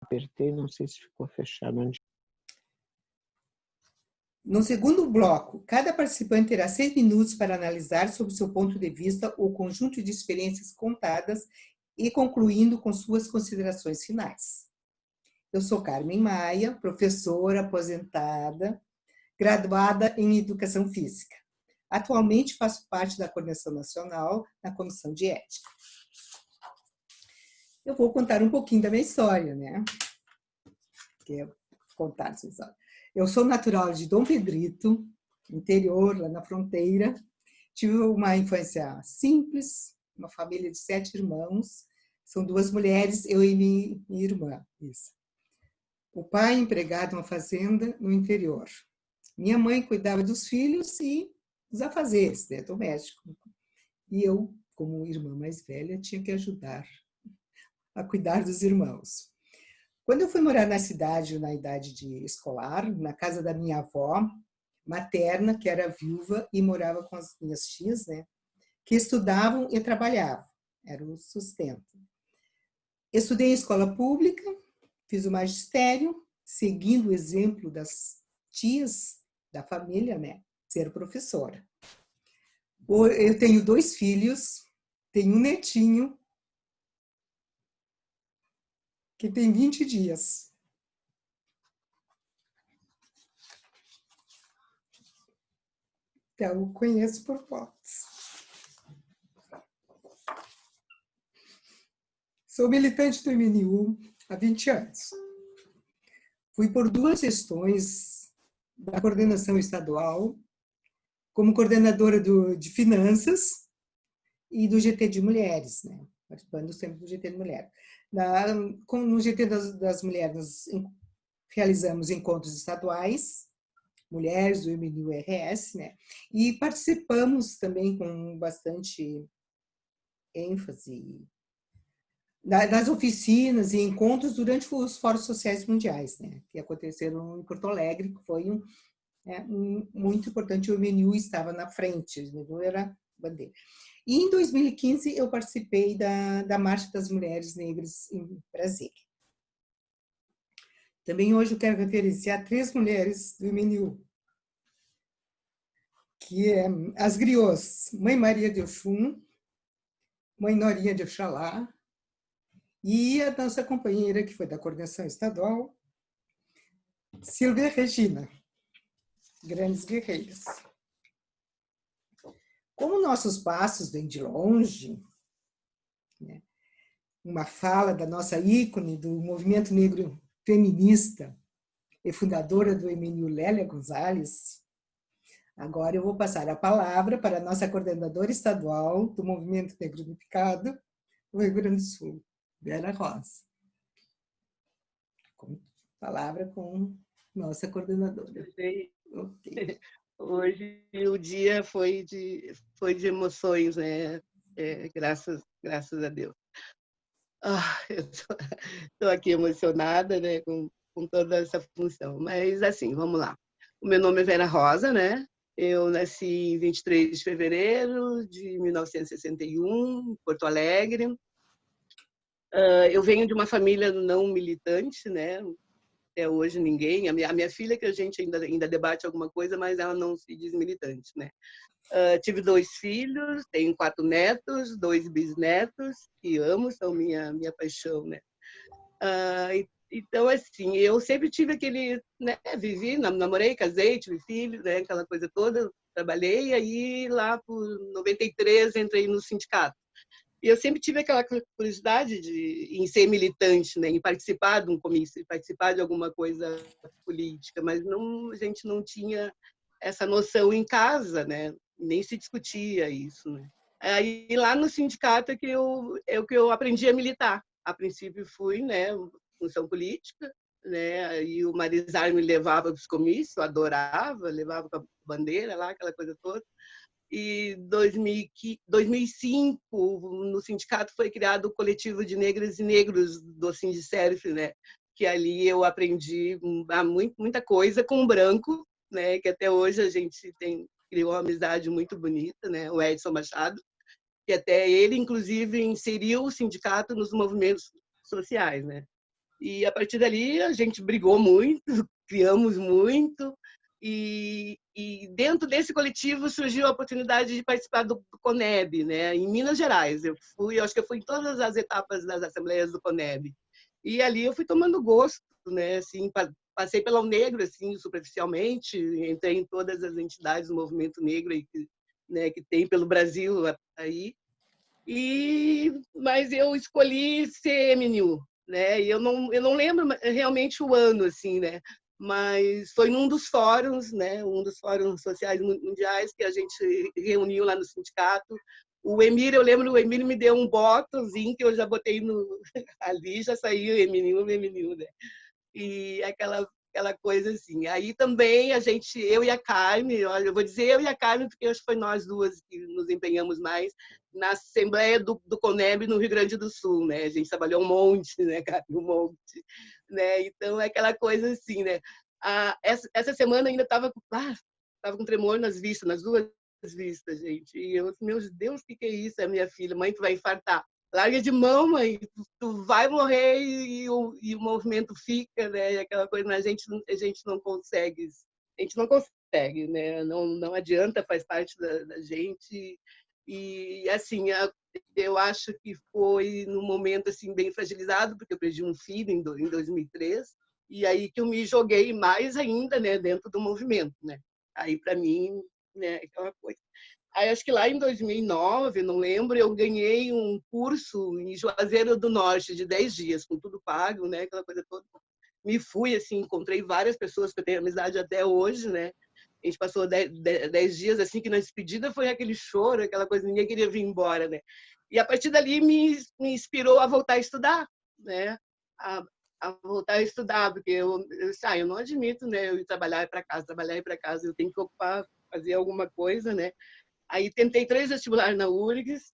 apertei, não sei se ficou fechado. No segundo bloco, cada participante terá 6 minutos para analisar, sob seu ponto de vista, o conjunto de experiências contadas e concluindo com suas considerações finais. Eu sou Carmen Maia, professora aposentada, graduada em Educação Física. Atualmente faço parte da Coordenação Nacional na Comissão de Ética. Eu vou contar um pouquinho da minha história, né? Contar essa história. Eu sou natural de Dom Pedrito, interior, lá na fronteira. Tive uma infância simples, uma família de 7 irmãos. São 2 mulheres, eu e minha irmã. Isso. O pai empregado numa fazenda no interior. Minha mãe cuidava dos filhos e dos afazeres, né, doméstico. E eu, como irmã mais velha, tinha que ajudar a cuidar dos irmãos. Quando eu fui morar na cidade, na idade de escolar, na casa da minha avó materna, que era viúva e morava com as minhas tias, né, que estudavam e trabalhavam, era o sustento. Estudei em escola pública, fiz o magistério, seguindo o exemplo das tias da família, né, ser professora. Eu tenho 2 filhos, tenho um netinho, que tem 20 dias. Então, eu conheço por fotos. Sou militante do MNU há 20 anos. Fui por 2 gestões da coordenação estadual, como coordenadora de finanças e do GT de mulheres, né? Participando sempre do GT de mulher. No GT das mulheres, nós realizamos encontros estaduais, mulheres do MNU-RS, né? E participamos também com bastante ênfase das oficinas e encontros durante os Fóruns Sociais Mundiais, né? Que aconteceram em Porto Alegre, que foi muito importante. O MNU estava na frente, o MNU era bandeira. E em 2015 eu participei da Marcha das Mulheres Negras em Brasília. Também hoje eu quero referenciar 3 mulheres do MNU, que é as griots, Mãe Maria de Oxum, Mãe Norinha de Oxalá, e a nossa companheira, que foi da coordenação estadual, Silvia Regina, grandes guerreiras. Como nossos passos vêm de longe, né, uma fala da nossa ícone do movimento negro feminista e fundadora do MNU, Lélia Gonzalez, agora eu vou passar a palavra para a nossa coordenadora estadual do Movimento Negro Unificado do Rio Grande do Sul, Vera Rosa. Palavra com nossa coordenadora. Okay. Hoje o dia foi de emoções, né? Graças a Deus. Eu estou aqui emocionada, né, com toda essa função. Mas, assim, vamos lá. O meu nome é Vera Rosa, né? Eu nasci em 23 de fevereiro de 1961, em Porto Alegre. Eu venho de uma família não militante, né? Até hoje ninguém. A minha filha, que a gente ainda debate alguma coisa, mas ela não se diz militante, né? Tive 2 filhos, tenho 4 netos, 2 bisnetos, que amo, são minha paixão, né? Então, assim, eu sempre tive aquele, né? Vivi, namorei, casei, tive filho, né? Aquela coisa toda, trabalhei, aí lá por 93 entrei no sindicato. E eu sempre tive aquela curiosidade em ser militante, né? Em participar de um comício, em participar de alguma coisa política, mas a gente não tinha essa noção em casa, né? Nem se discutia isso, né? Aí lá no sindicato é que eu aprendi a militar. A princípio fui, né, função política, né? E o Marizar me levava para os comícios, eu adorava, levava com a bandeira lá, aquela coisa toda. E em 2005, no sindicato foi criado o coletivo de negras e negros do Sindicerf, né? Que ali eu aprendi muita coisa com o branco, né? Que até hoje a gente criou uma amizade muito bonita, né? O Edson Machado, que até ele, inclusive, inseriu o sindicato nos movimentos sociais, né? E a partir dali a gente brigou muito, criamos muito, e dentro desse coletivo surgiu a oportunidade de participar do CONEB, né, em Minas Gerais. Acho que eu fui em todas as etapas das assembleias do CONEB. E ali eu fui tomando gosto, né, assim, passei pela Unegro, assim, superficialmente, entrei em todas as entidades do movimento negro aí, né, que tem pelo Brasil aí. Mas eu escolhi ser MNU, né? E eu não lembro realmente o ano, assim, né? Mas foi num dos fóruns, né? Um dos fóruns sociais mundiais que a gente reuniu lá no sindicato. O Emílio, eu lembro, o Emílio me deu um botãozinho que eu já botei ali, já saiu MNU, né? E aquela coisa assim. Aí também eu e a Carme, olha, eu vou dizer eu e a Carme, porque acho que foi nós duas que nos empenhamos mais na Assembleia do CONEB no Rio Grande do Sul, né? A gente trabalhou um monte, né, Carme? Um monte, né? Então é aquela coisa assim, né? Essa semana ainda estava com tremor nas vistas, nas duas vistas, gente. E eu, meu Deus, o que é isso? É minha filha, mãe, tu vai infartar. Larga de mão, mãe, tu vai morrer e o movimento fica, né? Aquela coisa, a gente não consegue, né? Não adianta, faz parte da gente. E assim, eu acho que foi num momento assim bem fragilizado, porque eu perdi um filho em 2003, e aí que eu me joguei mais ainda, né, dentro do movimento, né? Aí para mim, né, aquela coisa. Aí acho que lá em 2009, não lembro, eu ganhei um curso em Juazeiro do Norte de 10 dias, com tudo pago, né? Aquela coisa toda. Me fui, assim, encontrei várias pessoas que eu tenho amizade até hoje, né? A gente passou 10 dias, assim, que na despedida foi aquele choro, aquela coisa, ninguém queria vir embora, né? E a partir dali me inspirou a voltar a estudar, né? A voltar a estudar, porque eu não admito, né? Eu ir trabalhar e para casa, eu tenho que ocupar, fazer alguma coisa, né? Aí tentei 3 vestibulares na URGS,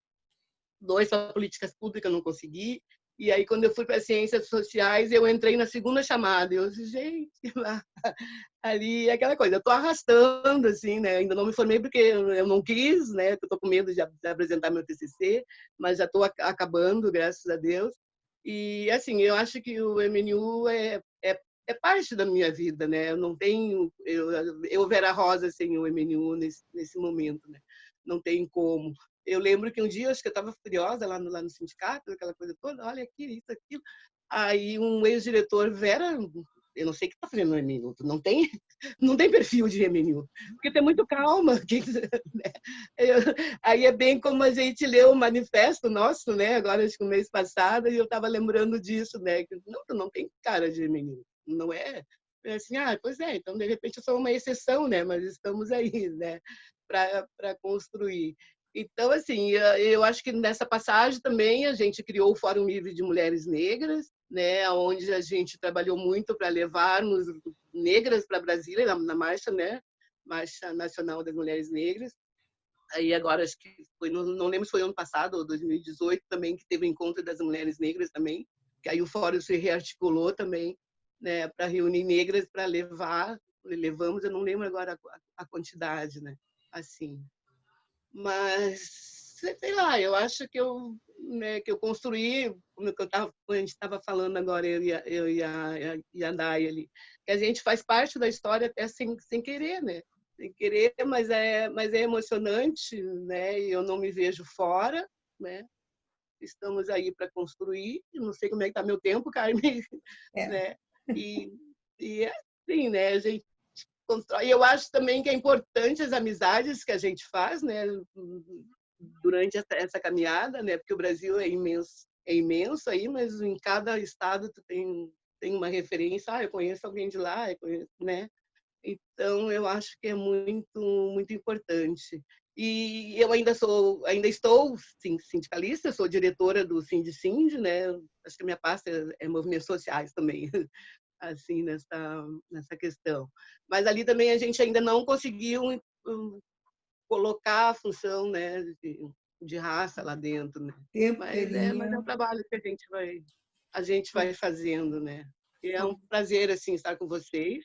2 para políticas públicas, não consegui. E aí, quando eu fui para ciências sociais, eu entrei na segunda chamada. Eu disse, gente, ali é aquela coisa. Eu estou arrastando, assim, né? Ainda não me formei porque eu não quis, né? Eu estou com medo de apresentar meu TCC, mas já estou acabando, graças a Deus. E, assim, eu acho que o MNU é parte da minha vida, né? Eu não tenho... Eu Vera Rosa sem o MNU nesse momento, né? Não tem como. Eu lembro que um dia, acho que eu estava furiosa lá no sindicato, aquela coisa toda, olha aqui, isso, aquilo. Aí um ex-diretor, Vera, eu não sei o que está fazendo no MNU, não tem perfil de MNU, porque tem muito calma. Aí é bem como a gente leu o manifesto nosso, né? Agora, acho que no mês passado, e eu estava lembrando disso, né? Não tem cara de MNU, não é? É assim, pois é, então de repente eu sou uma exceção, né? Mas estamos aí, né? Para construir. Então, assim, eu acho que nessa passagem também a gente criou o Fórum Livre de Mulheres Negras, né, onde a gente trabalhou muito para levarmos negras para Brasília, na marcha, né, Marcha Nacional das Mulheres Negras. Aí agora, acho que foi, não lembro se foi ano passado ou 2018 também, que teve o Encontro das Mulheres Negras também, que aí o Fórum se rearticulou também, né, para reunir negras para levamos, eu não lembro agora a quantidade, né, assim. Mas, sei lá, eu acho que eu construí, como a gente estava falando agora, e a Day ali, que a gente faz parte da história até sem querer, né? Sem querer, mas é emocionante, né? E eu não me vejo fora, né? Estamos aí para construir, não sei como é que está meu tempo, Carmen, né? E, e é assim, né? A gente constrói. E eu acho também que é importante as amizades que a gente faz, né, durante essa caminhada, né, porque o Brasil é imenso aí, mas em cada estado tu tem uma referência, eu conheço alguém de lá, né? Então eu acho que é muito importante. E eu ainda estou sindicalista, sou diretora do Sind, né? Acho que a minha pasta é movimentos sociais também. Assim, nessa questão. Mas ali também a gente ainda não conseguiu colocar a função, né, de raça lá dentro, né? Mas é um trabalho que a gente vai fazendo, né? É um prazer assim estar com vocês.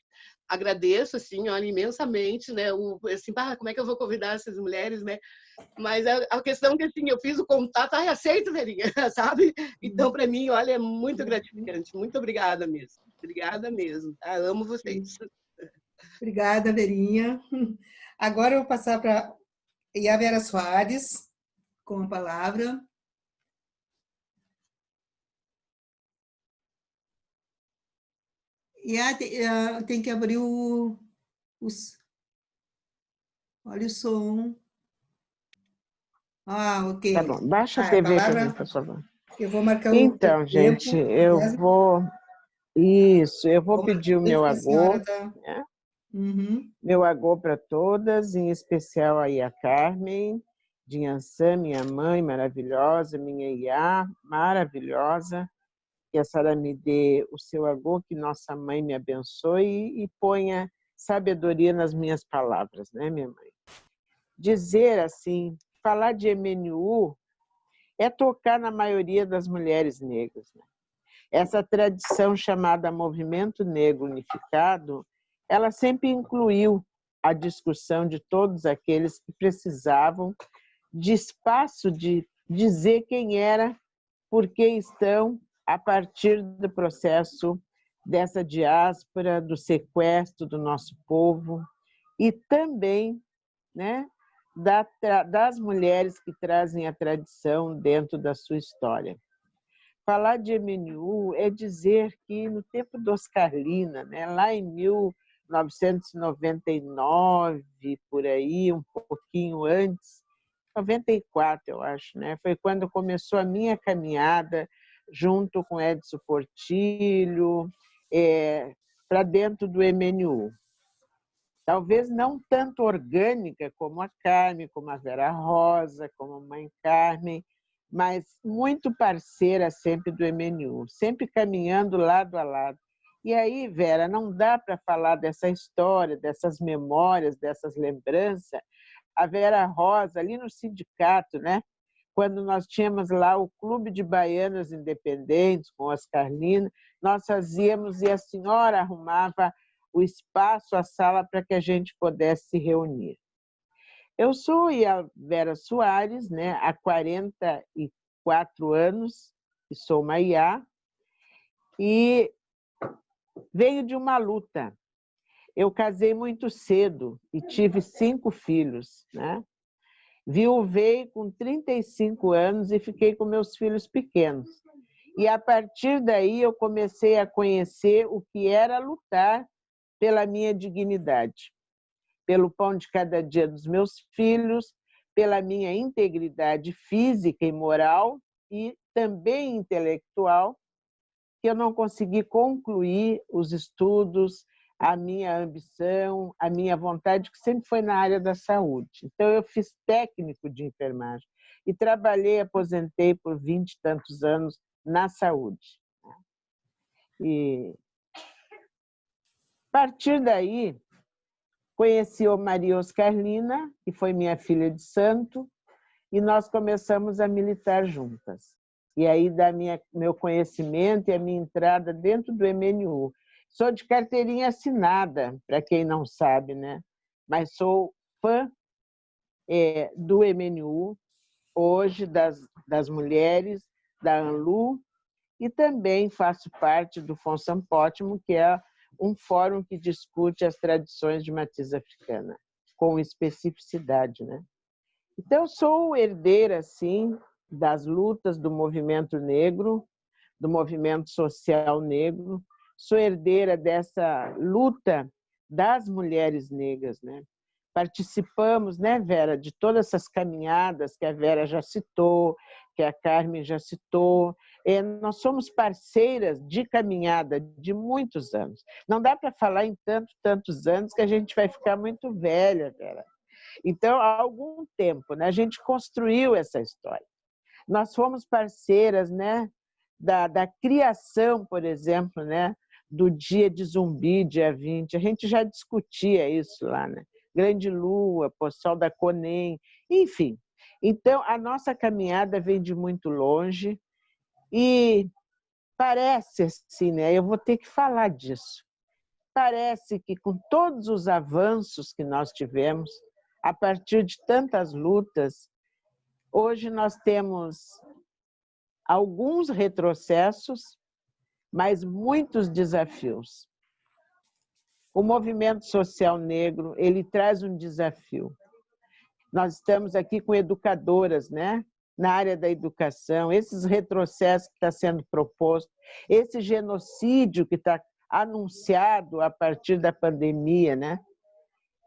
Agradeço assim, olha, imensamente, né? Assim, como é que eu vou convidar essas mulheres, né? Mas a questão que assim, eu fiz o contato, aceito, Verinha, sabe? Então, para mim, olha, é muito gratificante. Muito obrigada mesmo. Obrigada mesmo. Tá? Amo vocês. Obrigada, Verinha. Agora eu vou passar para a Vera Soares com a palavra. E tem que abrir olha o som. Ok. Tá bom, baixa a A TV para mim, palavra, por favor. eu vou marcar o Então, gente, tempo. eu vou Vou pedir o marcar meu que a senhora agô, está... né? Uhum. Meu agô para todas, em especial aí a Carmen, de Inhansã, minha mãe maravilhosa, minha Iá, maravilhosa, que a senhora me dê o seu agô, que nossa mãe me abençoe e ponha sabedoria nas minhas palavras, né, minha mãe? Dizer assim, falar de MNU é tocar na maioria das mulheres negras, né? Essa tradição chamada Movimento Negro Unificado, ela sempre incluiu a discussão de todos aqueles que precisavam de espaço de dizer quem era, por que estão, a partir do processo dessa diáspora, do sequestro do nosso povo e também, né, das mulheres que trazem a tradição dentro da sua história. Falar de MNU é dizer que no tempo do Oscarlina, né, lá em 1999, por aí, um pouquinho antes, 94, eu acho, né, foi quando começou a minha caminhada junto com Edson Portillo, para dentro do MNU. Talvez não tanto orgânica como a Carmen, como a Vera Rosa, como a Mãe Carmen, mas muito parceira sempre do MNU, sempre caminhando lado a lado. E aí, Vera, não dá para falar dessa história, dessas memórias, dessas lembranças. A Vera Rosa, ali no sindicato, né? Quando nós tínhamos lá o Clube de Baianas Independentes, com Oscarlina, nós fazíamos e a senhora arrumava o espaço, a sala, para que a gente pudesse se reunir. Eu sou a Vera Soares, né, há 44 anos, e sou uma IA, e venho de uma luta. Eu casei muito cedo e tive 5 filhos, né? Viuvei com 35 anos e fiquei com meus filhos pequenos. E a partir daí eu comecei a conhecer o que era lutar pela minha dignidade, pelo pão de cada dia dos meus filhos, pela minha integridade física e moral e também intelectual, que eu não consegui concluir os estudos, a minha ambição, a minha vontade, que sempre foi na área da saúde. Então, eu fiz técnico de enfermagem e trabalhei, aposentei por 20 e tantos anos na saúde. E a partir daí, conheci a Maria Oscarlina, que foi minha filha de santo, e nós começamos a militar juntas. E aí, meu conhecimento e a minha entrada dentro do MNU. Sou de carteirinha assinada, para quem não sabe, né? Mas sou fã do MNU, hoje, das mulheres, da ANLU, e também faço parte do FONSAMPÓTIMO, que é um fórum que discute as tradições de matriz africana, com especificidade, né? Então, sou herdeira, sim, das lutas do movimento negro, do movimento social negro, sou herdeira dessa luta das mulheres negras, né? Participamos, né, Vera, de todas essas caminhadas que a Vera já citou, que a Carmen já citou. Nós somos parceiras de caminhada de muitos anos. Não dá para falar em tantos anos que a gente vai ficar muito velha, Vera. Então, há algum tempo, né, a gente construiu essa história. Nós fomos parceiras, né, da criação, por exemplo, né, do Dia de Zumbi, dia 20. A gente já discutia isso lá, né? Grande Lua, Poçol da Conem, enfim. Então, a nossa caminhada vem de muito longe e parece assim, né? Eu vou ter que falar disso. Parece que com todos os avanços que nós tivemos, a partir de tantas lutas, hoje nós temos alguns retrocessos, mas muitos desafios. O movimento social negro, ele traz um desafio. Nós estamos aqui com educadoras, né? Na área da educação, esses retrocessos que está sendo proposto, esse genocídio que está anunciado a partir da pandemia, né?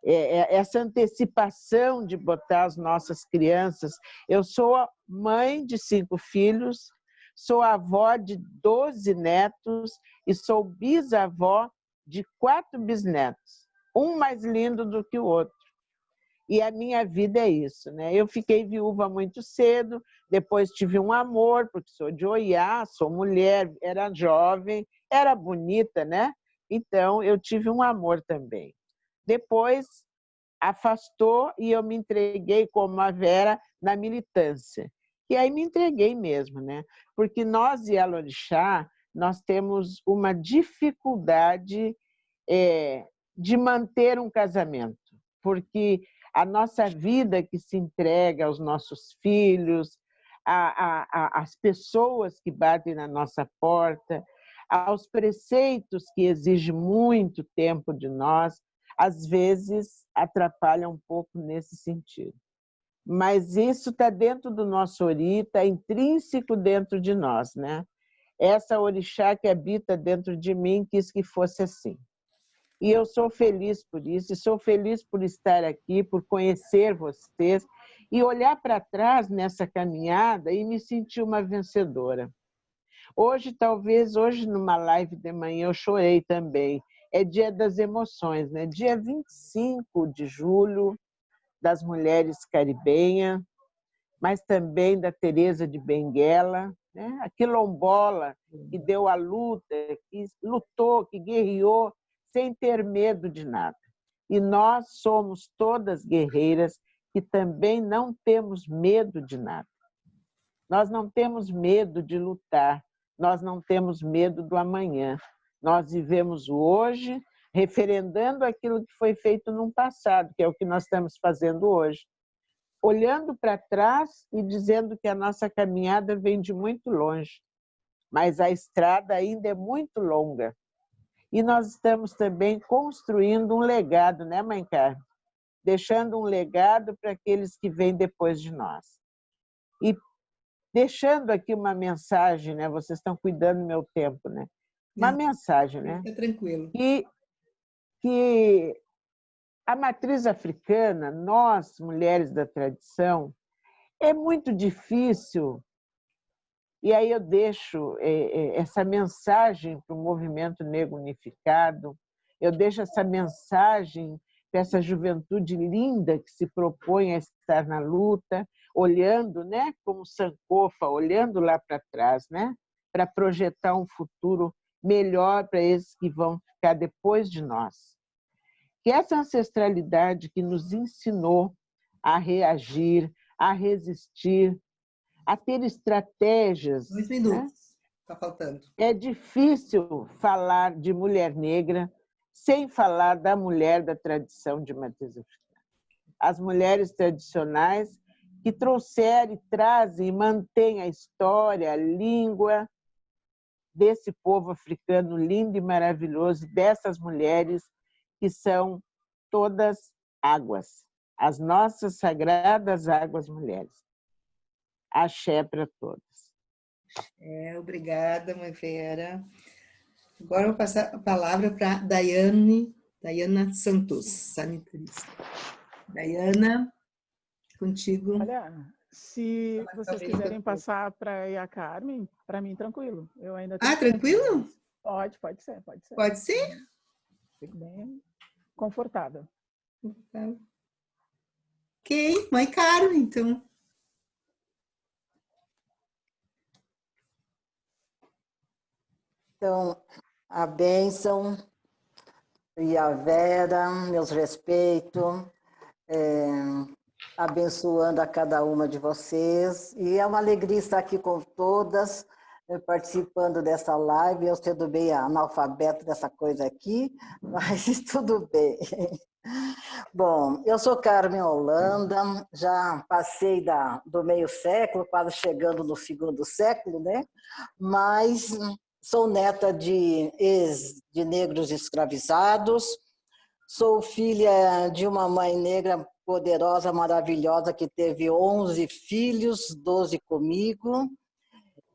Essa antecipação de botar as nossas crianças. Eu sou mãe de 5 filhos, sou avó de 12 netos e sou bisavó de 4 bisnetos, um mais lindo do que o outro. E a minha vida é isso, né? Eu fiquei viúva muito cedo, depois tive um amor, porque sou de Oiá, sou mulher, era jovem, era bonita, né? Então, eu tive um amor também. Depois, afastou e eu me entreguei como a Vera na militância. E aí me entreguei mesmo, né? Porque nós, Ialorixá, nós temos uma dificuldade de manter um casamento, porque a nossa vida que se entrega aos nossos filhos, às pessoas que batem na nossa porta, aos preceitos que exigem muito tempo de nós, às vezes atrapalha um pouco nesse sentido. Mas isso está dentro do nosso ori, está intrínseco dentro de nós, né? Essa orixá que habita dentro de mim quis que fosse assim. E eu sou feliz por isso, e sou feliz por estar aqui, por conhecer vocês e olhar para trás nessa caminhada e me sentir uma vencedora. Hoje, talvez, hoje numa live de manhã eu chorei também. É dia das emoções, né? Dia 25 de julho, das mulheres caribenhas, mas também da Teresa de Benguela, né? A quilombola que deu a luta, que lutou, que guerreou, sem ter medo de nada. E nós somos todas guerreiras que também não temos medo de nada. Nós não temos medo de lutar, nós não temos medo do amanhã. Nós vivemos o hoje, referendando aquilo que foi feito no passado, que é o que nós estamos fazendo hoje. Olhando para trás e dizendo que a nossa caminhada vem de muito longe, mas a estrada ainda é muito longa. E nós estamos também construindo um legado, né, Mãe Carmen? Deixando um legado para aqueles que vêm depois de nós. E deixando aqui uma mensagem, né? Vocês estão cuidando do meu tempo, né? Uma mensagem, né? Fica tranquilo. Que a matriz africana, nós, mulheres da tradição, é muito difícil. E aí eu deixo essa mensagem para o movimento negro unificado, eu deixo essa mensagem para essa juventude linda que se propõe a estar na luta, olhando, né, como Sankofa, olhando lá para trás, né, para projetar um futuro melhor para esses que vão ficar depois de nós. Que essa ancestralidade que nos ensinou a reagir, a resistir, a ter estratégias. 2 minutos, né? Está faltando. É difícil falar de mulher negra sem falar da mulher da tradição de matriz africana. As mulheres tradicionais que trouxeram e trazem e mantêm a história, a língua desse povo africano lindo e maravilhoso, dessas mulheres que são todas águas, as nossas sagradas águas mulheres. Axé para todas. Obrigada, Mãe Vera. Agora eu vou passar a palavra para Dayana Santos, sanitarista. Dayana, contigo. Olha, se vocês quiserem passar para a Carmen, para mim, tranquilo. Eu ainda tenho tranquilo? Pode ser, pode ser. Pode ser? Fico bem confortável. Ok, Mãe Carmen, então. Então, a bênção e a Vera, meus respeitos, abençoando a cada uma de vocês. E é uma alegria estar aqui com todas, participando dessa live, eu sendo bem analfabeto dessa coisa aqui, mas tudo bem. Bom, eu sou Carmen Holanda, já passei do meio século, quase chegando no segundo século, né? Mas sou neta de negros escravizados, sou filha de uma mãe negra poderosa, maravilhosa, que teve 11 filhos, 12 comigo,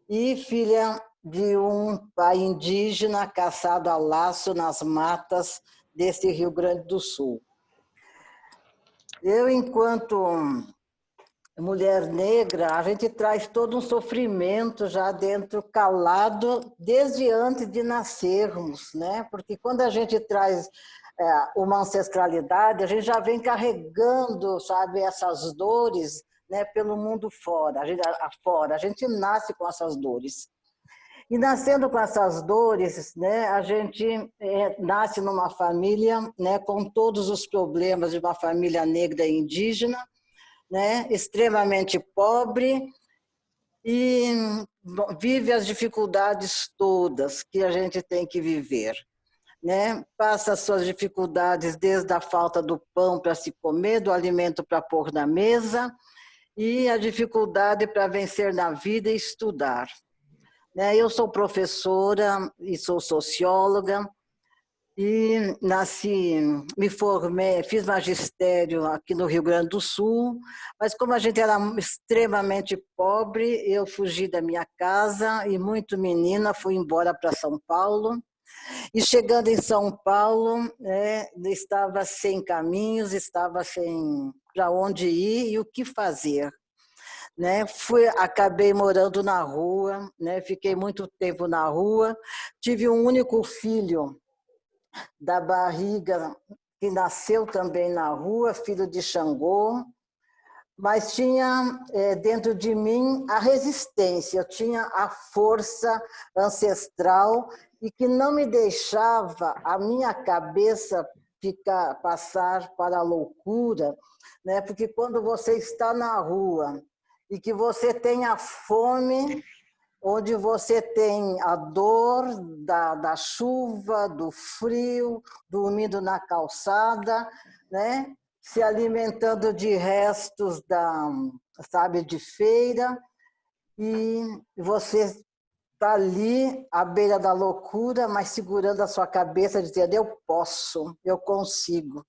e filha de um pai indígena caçado a laço nas matas desse Rio Grande do Sul. Eu, enquanto mulher negra, a gente traz todo um sofrimento já dentro, calado, desde antes de nascermos, né? Porque quando a gente traz uma ancestralidade, a gente já vem carregando, sabe, essas dores, né, pelo mundo fora. A gente nasce com essas dores. E nascendo com essas dores, né, a gente nasce numa família, né, com todos os problemas de uma família negra e indígena, né, extremamente pobre, e vive as dificuldades todas que a gente tem que viver, né? Passa as suas dificuldades desde a falta do pão para se comer, do alimento para pôr na mesa, e a dificuldade para vencer na vida e estudar. Eu sou professora e sou socióloga, e me formei, fiz magistério aqui no Rio Grande do Sul, mas como a gente era extremamente pobre, eu fugi da minha casa e muito menina fui embora para São Paulo. E chegando em São Paulo, estava sem caminhos, estava sem para onde ir e o que fazer. Acabei morando na rua, fiquei muito tempo na rua, tive um único filho da barriga, que nasceu também na rua, filho de Xangô, mas tinha dentro de mim a resistência, eu tinha a força ancestral e que não me deixava a minha cabeça passar para a loucura, né? Porque quando você está na rua e que você tem a fome, onde você tem a dor da chuva, do frio, dormindo na calçada, né? Se alimentando de restos de feira, e você está ali à beira da loucura, mas segurando a sua cabeça, dizendo: eu posso, eu consigo.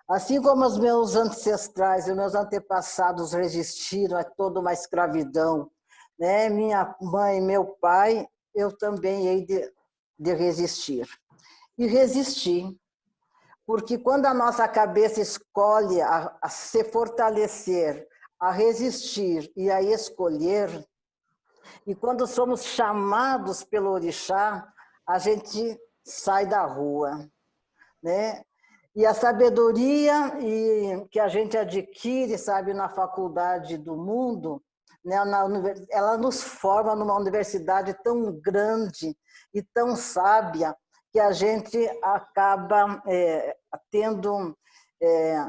Assim como os meus ancestrais e meus antepassados resistiram a toda uma escravidão, né? Minha mãe e meu pai, eu também hei de resistir. E resisti, porque quando a nossa cabeça escolhe a se fortalecer, a resistir e a escolher, e quando somos chamados pelo orixá, a gente sai da rua, né? E a sabedoria que a gente adquire, sabe, na faculdade do mundo, né, ela nos forma numa universidade tão grande e tão sábia que a gente acaba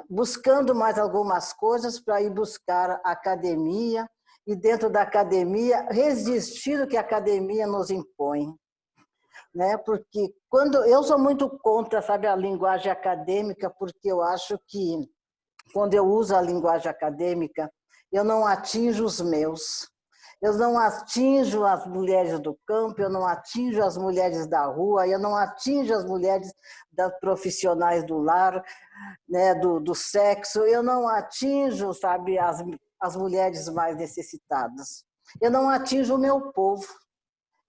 buscando mais algumas coisas para ir buscar a academia, e dentro da academia resistir ao que a academia nos impõe. Né? Porque eu sou muito contra, sabe, a linguagem acadêmica, porque eu acho que quando eu uso a linguagem acadêmica, eu não atinjo os meus. Eu não atinjo as mulheres do campo, eu não atinjo as mulheres da rua, eu não atinjo as mulheres das profissionais do lar, né, do sexo, eu não atinjo, sabe, as mulheres mais necessitadas. Eu não atinjo o meu povo.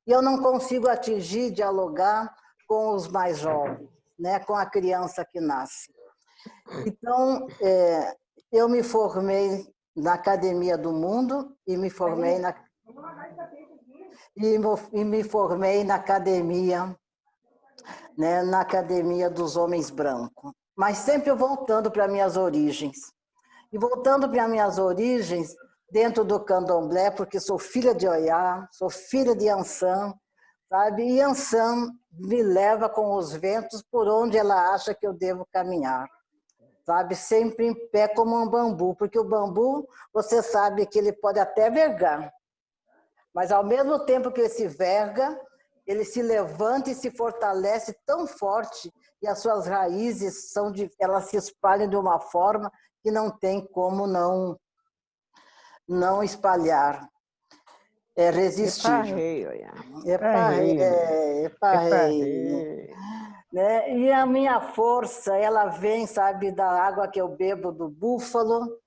E eu não consigo atingir, dialogar com os mais jovens, né, com a criança que nasce. Então, eu me formei na Academia do Mundo e me formei na academia, né, na Academia dos Homens Brancos. Mas sempre voltando para minhas origens. E voltando para minhas origens, dentro do candomblé, porque sou filha de Oiá, sou filha de Ançã, sabe? E Ançã me leva com os ventos por onde ela acha que eu devo caminhar, sabe? Sempre em pé como um bambu, porque o bambu, você sabe que ele pode até vergar, Mas, ao mesmo tempo que ele se verga, ele se levanta e se fortalece tão forte e as suas raízes elas se espalham de uma forma que não tem como não espalhar. É resistir. Eparrei. Né? E a minha força, ela vem, sabe, da água que eu bebo do búfalo,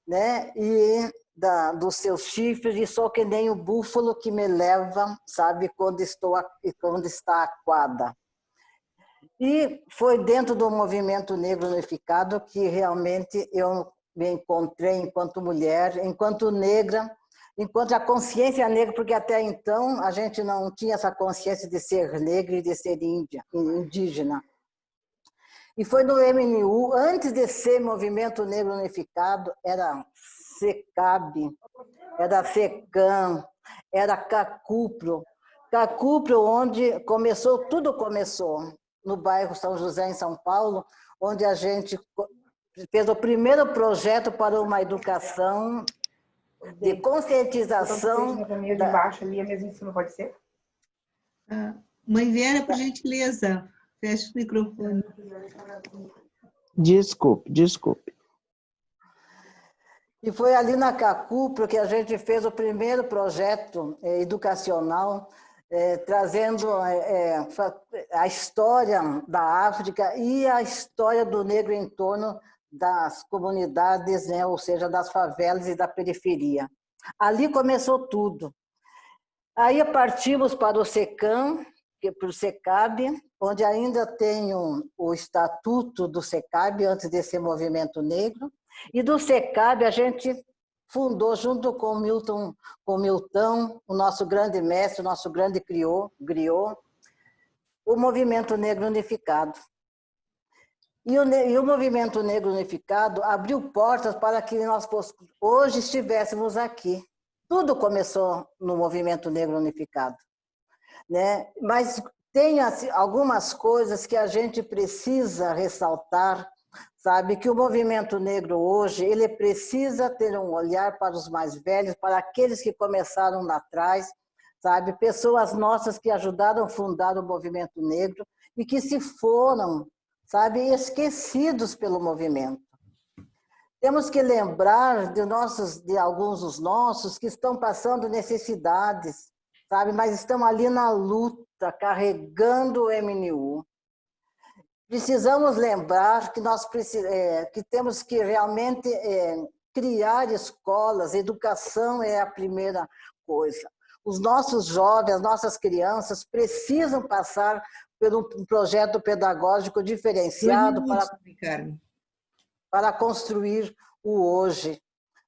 né? E dos seus chifres, e sou que nem o búfalo que me leva, sabe, quando está aquada. E foi dentro do movimento negro unificado que realmente eu me encontrei enquanto mulher, enquanto negra, enquanto a consciência negra, porque até então a gente não tinha essa consciência de ser negra e de ser indígena. E foi no MNU, antes de ser Movimento Negro Unificado, era SECAB, era FECAM, era CACUPRO. CACUPRO, onde tudo começou, no bairro São José, em São Paulo, onde a gente fez o primeiro projeto para uma educação de conscientização. De baixo ali, a mesa em cima, pode ser? Mãe Vera, por gentileza, feche o microfone. Desculpe. E foi ali na CACUPRO que a gente fez o primeiro projeto educacional, trazendo a história da África e a história do negro em torno das comunidades, né, ou seja, das favelas e da periferia. Ali começou tudo. Aí partimos para o SECAM, para o SECAB, onde ainda tem o estatuto do SECAB, antes de ser movimento negro, e do SECAB a gente fundou, junto com o Milton, o nosso grande mestre, o nosso grande griot, o Movimento Negro Unificado. E o Movimento Negro Unificado abriu portas para que nós hoje estivéssemos aqui. Tudo começou no Movimento Negro Unificado, né? Mas tem algumas coisas que a gente precisa ressaltar, sabe? Que o movimento negro hoje, ele precisa ter um olhar para os mais velhos, para aqueles que começaram lá atrás, sabe? Pessoas nossas que ajudaram a fundar o movimento negro e que se foram, sabe, esquecidos pelo movimento. Temos que lembrar de alguns dos nossos que estão passando necessidades, sabe? Mas estão ali na luta, carregando o MNU. Precisamos lembrar que que temos que realmente criar escolas, educação é a primeira coisa. Os nossos jovens, as nossas crianças precisam passar por um projeto pedagógico diferenciado para construir o hoje,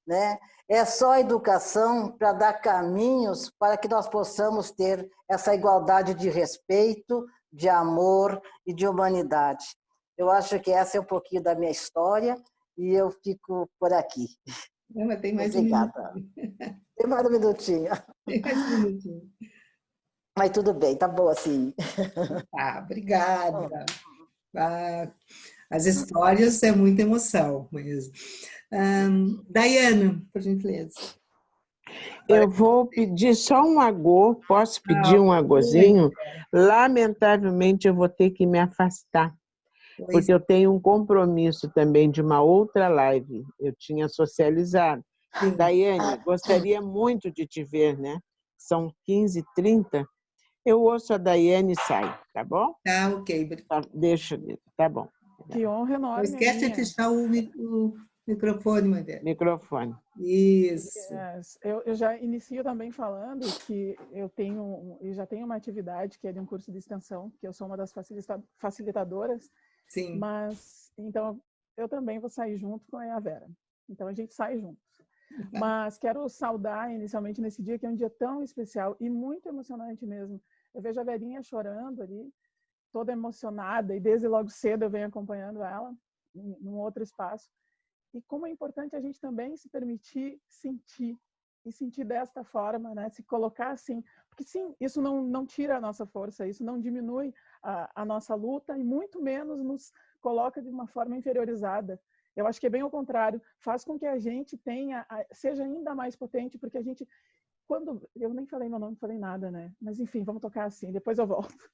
né? É só educação para dar caminhos para que nós possamos ter essa igualdade de respeito, de amor e de humanidade. Eu acho que essa é um pouquinho da minha história e eu fico por aqui. Não, mas tem mais Obrigada. Tem mais um minutinho. Tem mais um minutinho. Mas tudo bem, tá bom assim. Obrigada. As histórias é muita emoção mesmo. Daiana, por gentileza. Eu vou pedir só um agô, posso pedir um agôzinho? Lamentavelmente, eu vou ter que me afastar, porque eu tenho um compromisso também de uma outra live, eu tinha socializado. Sim. Daiane, gostaria muito de te ver, né? São 15h30, eu ouço a Daiane e saio, tá bom? Tá, ok. Deixa, tá bom. Que honra enorme. Não esquece de fechar o microfone, Mãe Vera. Microfone. Isso. Eu já inicio também falando que eu já tenho uma atividade que é de um curso de extensão, que eu sou uma das facilitadoras. Sim. Mas, então, eu também vou sair junto com a Vera. Então, a gente sai juntos. Mas quero saudar inicialmente nesse dia, que é um dia tão especial e muito emocionante mesmo. Eu vejo a Verinha chorando ali, toda emocionada, e desde logo cedo eu venho acompanhando ela num outro espaço. E como é importante a gente também se permitir sentir, e sentir desta forma, né? Se colocar assim, porque sim, isso não tira a nossa força, isso não diminui a nossa luta e muito menos nos coloca de uma forma inferiorizada. Eu acho que é bem ao contrário, faz com que a gente seja ainda mais potente, porque a gente quando eu nem falei meu nome, não falei nada, né? Mas enfim, vamos tocar assim, depois eu volto.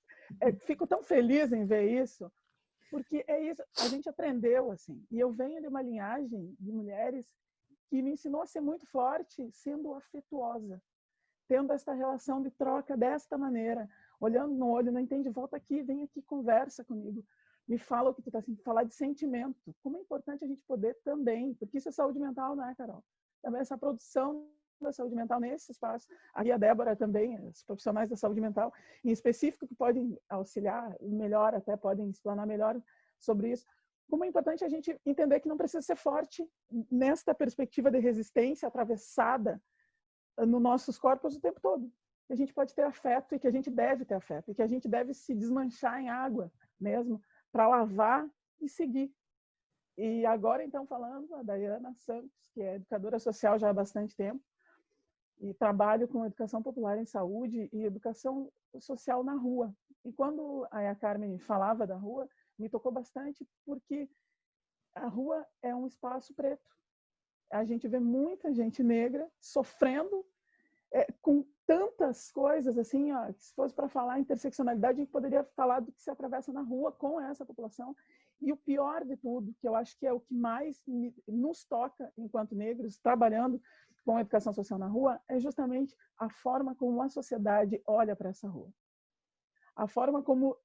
Fico tão feliz em ver isso, porque é isso, a gente aprendeu assim. E eu venho de uma linhagem de mulheres que me ensinou a ser muito forte, sendo afetuosa, tendo esta relação de troca desta maneira, olhando no olho, não entende, volta aqui, vem aqui, conversa comigo, me fala o que tu está sentindo, falar de sentimento. Como é importante a gente poder também, porque isso é saúde mental, não é, Carol? Também essa produção da saúde mental nesse espaço. Aí a Débora também, os profissionais da saúde mental, em específico, que podem auxiliar melhor, até podem explanar melhor sobre isso. Como é importante a gente entender que não precisa ser forte nesta perspectiva de resistência atravessada nos nossos corpos o tempo todo. Que a gente pode ter afeto e que a gente deve ter afeto e que a gente deve se desmanchar em água mesmo para lavar e seguir. E agora, então, falando a Daiana Santos, que é educadora social já há bastante tempo e trabalho com educação popular em saúde e educação social na rua. E quando a Carmen falava da rua, me tocou bastante porque a rua é um espaço preto. A gente vê muita gente negra sofrendo com tantas coisas, assim, ó, que se fosse para falar interseccionalidade, a gente poderia falar do que se atravessa na rua com essa população. E o pior de tudo, que eu acho que é o que mais nos toca enquanto negros, trabalhando com a educação social na rua, é justamente a forma como a sociedade olha para essa rua. A forma como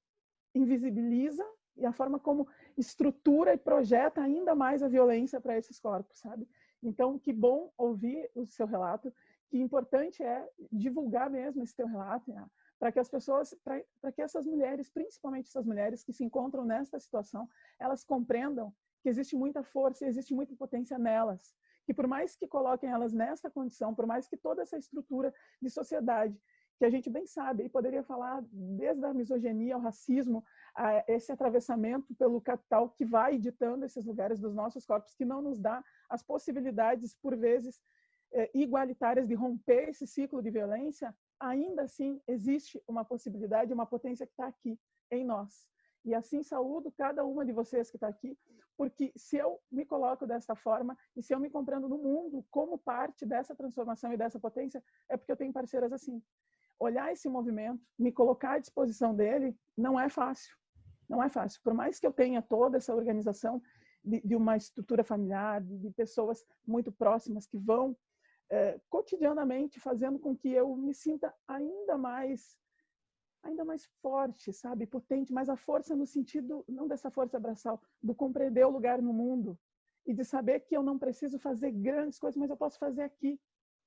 invisibiliza e a forma como estrutura e projeta ainda mais a violência para esses corpos, sabe? Então, que bom ouvir o seu relato, que importante é divulgar mesmo esse teu relato, né? Para que as pessoas, para que essas mulheres, principalmente essas mulheres que se encontram nesta situação, elas compreendam que existe muita força e existe muita potência nelas, que por mais que coloquem elas nessa condição, por mais que toda essa estrutura de sociedade, que a gente bem sabe, e poderia falar desde a misoginia ao racismo, a esse atravessamento pelo capital que vai ditando esses lugares dos nossos corpos, que não nos dá as possibilidades, por vezes, igualitárias de romper esse ciclo de violência, ainda assim existe uma possibilidade, uma potência que está aqui em nós. E assim saúdo cada uma de vocês que está aqui, porque se eu me coloco dessa forma e se eu me compreendo no mundo como parte dessa transformação e dessa potência, é porque eu tenho parceiras assim. Olhar esse movimento, me colocar à disposição dele, não é fácil. Não é fácil. Por mais que eu tenha toda essa organização de uma estrutura familiar, de pessoas muito próximas que vão cotidianamente fazendo com que eu me sinta ainda mais forte, sabe, potente, mas a força no sentido, não dessa força abraçal, do compreender o lugar no mundo e de saber que eu não preciso fazer grandes coisas, mas eu posso fazer aqui,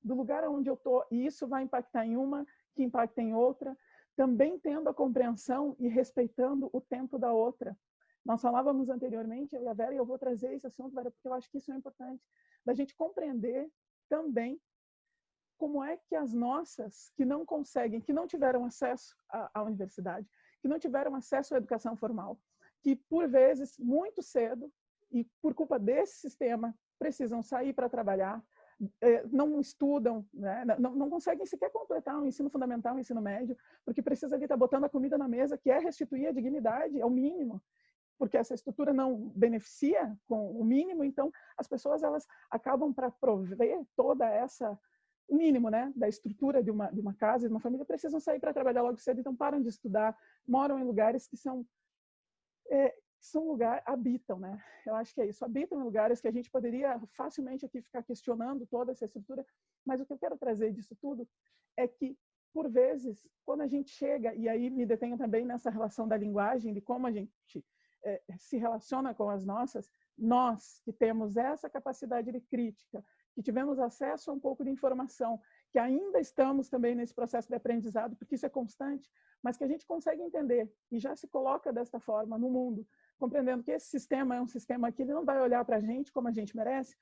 do lugar onde eu estou, e isso vai impactar em uma, que impacta em outra, também tendo a compreensão e respeitando o tempo da outra. Nós falávamos anteriormente, eu e a Vera, e eu vou trazer esse assunto, Vera, porque eu acho que isso é importante, da gente compreender também como é que as nossas, que não conseguem, que não tiveram acesso à universidade, que não tiveram acesso à educação formal, que por vezes, muito cedo, e por culpa desse sistema, precisam sair para trabalhar, não estudam, né? não conseguem sequer completar o ensino fundamental, o ensino médio, porque precisa ali estar botando a comida na mesa, que é restituir a dignidade, é o mínimo, porque essa estrutura não beneficia com o mínimo, então as pessoas elas acabam para prover toda essa o mínimo, né, da estrutura de uma casa, de uma família, precisam sair para trabalhar logo cedo, então param de estudar, moram em lugares que são habitam, né? Eu acho que é isso, habitam em lugares que a gente poderia facilmente aqui ficar questionando toda essa estrutura, mas o que eu quero trazer disso tudo é que, por vezes, quando a gente chega, e aí me detenho também nessa relação da linguagem, de como a gente se relaciona com as nossas, nós que temos essa capacidade de crítica, que tivemos acesso a um pouco de informação, que ainda estamos também nesse processo de aprendizado, porque isso é constante, mas que a gente consegue entender e já se coloca desta forma no mundo, compreendendo que esse sistema é um sistema que ele não vai olhar para a gente como a gente merece,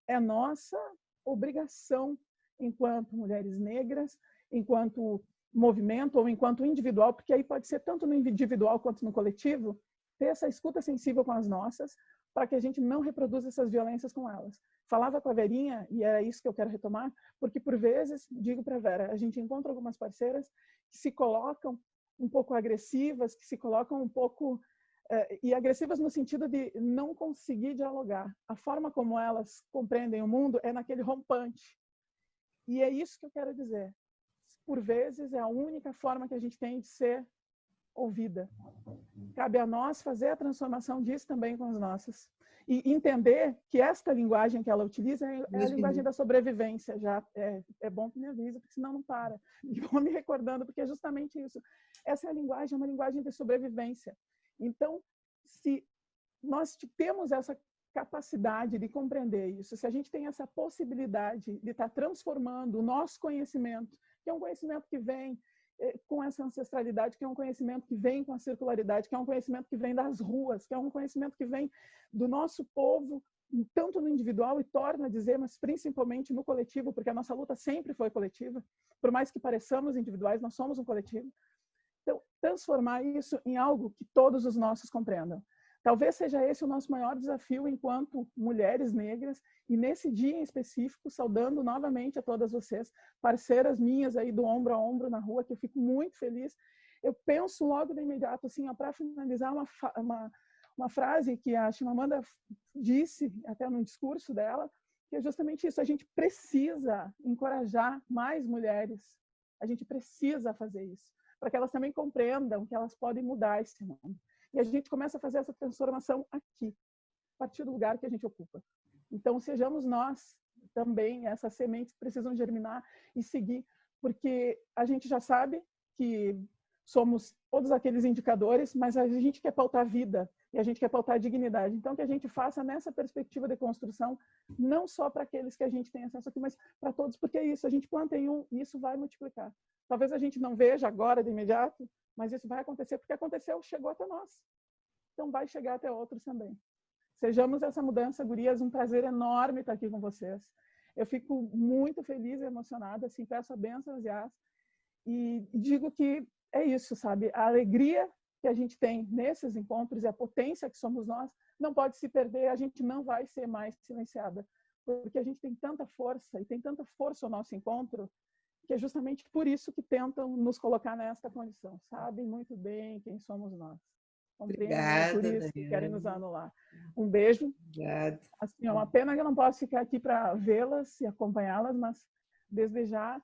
é nossa obrigação enquanto mulheres negras, enquanto movimento ou enquanto individual, porque aí pode ser tanto no individual quanto no coletivo, ter essa escuta sensível com as nossas, para que a gente não reproduza essas violências com elas. Falava com a Verinha, e é isso que eu quero retomar, porque por vezes, digo para a Vera, a gente encontra algumas parceiras que se colocam um pouco agressivas, que se colocam um pouco... e agressivas no sentido de não conseguir dialogar. A forma como elas compreendem o mundo é naquele rompante. E é isso que eu quero dizer. por vezes, é a única forma que a gente tem de ser ouvida. Cabe a nós fazer a transformação disso também com as nossas. E entender que esta linguagem que ela utiliza é a linguagem da sobrevivência. Já é bom que me avise, porque senão não para. E vou me recordando, porque é justamente isso. Essa é a linguagem, é uma linguagem de sobrevivência. Então, se nós temos essa capacidade de compreender isso, se a gente tem essa possibilidade de estar transformando o nosso conhecimento, que é um conhecimento que vem com essa ancestralidade, que é um conhecimento que vem com a circularidade, que é um conhecimento que vem das ruas, que é um conhecimento que vem do nosso povo, tanto no individual, e torno a dizer, mas principalmente no coletivo, porque a nossa luta sempre foi coletiva, por mais que pareçamos individuais, nós somos um coletivo. Então, transformar isso em algo que todos os nossos compreendam. Talvez seja esse o nosso maior desafio enquanto mulheres negras, e nesse dia em específico, saudando novamente a todas vocês, parceiras minhas aí do ombro a ombro na rua, que eu fico muito feliz. Eu penso logo de imediato, assim, para finalizar, uma frase que a Chimamanda disse, até no discurso dela, que é justamente isso: a gente precisa encorajar mais mulheres, a gente precisa fazer isso, para que elas também compreendam que elas podem mudar esse mundo. E a gente começa a fazer essa transformação aqui, a partir do lugar que a gente ocupa. Então, sejamos nós também essas sementes que precisam germinar e seguir, porque a gente já sabe que somos todos aqueles indicadores, mas a gente quer pautar vida e a gente quer pautar dignidade. Então, que a gente faça nessa perspectiva de construção, não só para aqueles que a gente tem acesso aqui, mas para todos, porque é isso, a gente planta em um e isso vai multiplicar. Talvez a gente não veja agora de imediato, mas isso vai acontecer, porque aconteceu, chegou até nós. Então vai chegar até outros também. Sejamos essa mudança, gurias, um prazer enorme estar aqui com vocês. Eu fico muito feliz e emocionada, assim, peço a bênção, Yas, e digo que é isso, sabe? A alegria que a gente tem nesses encontros e a potência que somos nós não pode se perder, a gente não vai ser mais silenciada, porque a gente tem tanta força, e tem tanta força o nosso encontro, que é justamente por isso que tentam nos colocar nesta condição. Sabem muito bem quem somos nós. Obrigada, por isso que querem nos anular. Um beijo. Obrigada. Assim, é uma pena que eu não posso ficar aqui para vê-las e acompanhá-las, mas desde já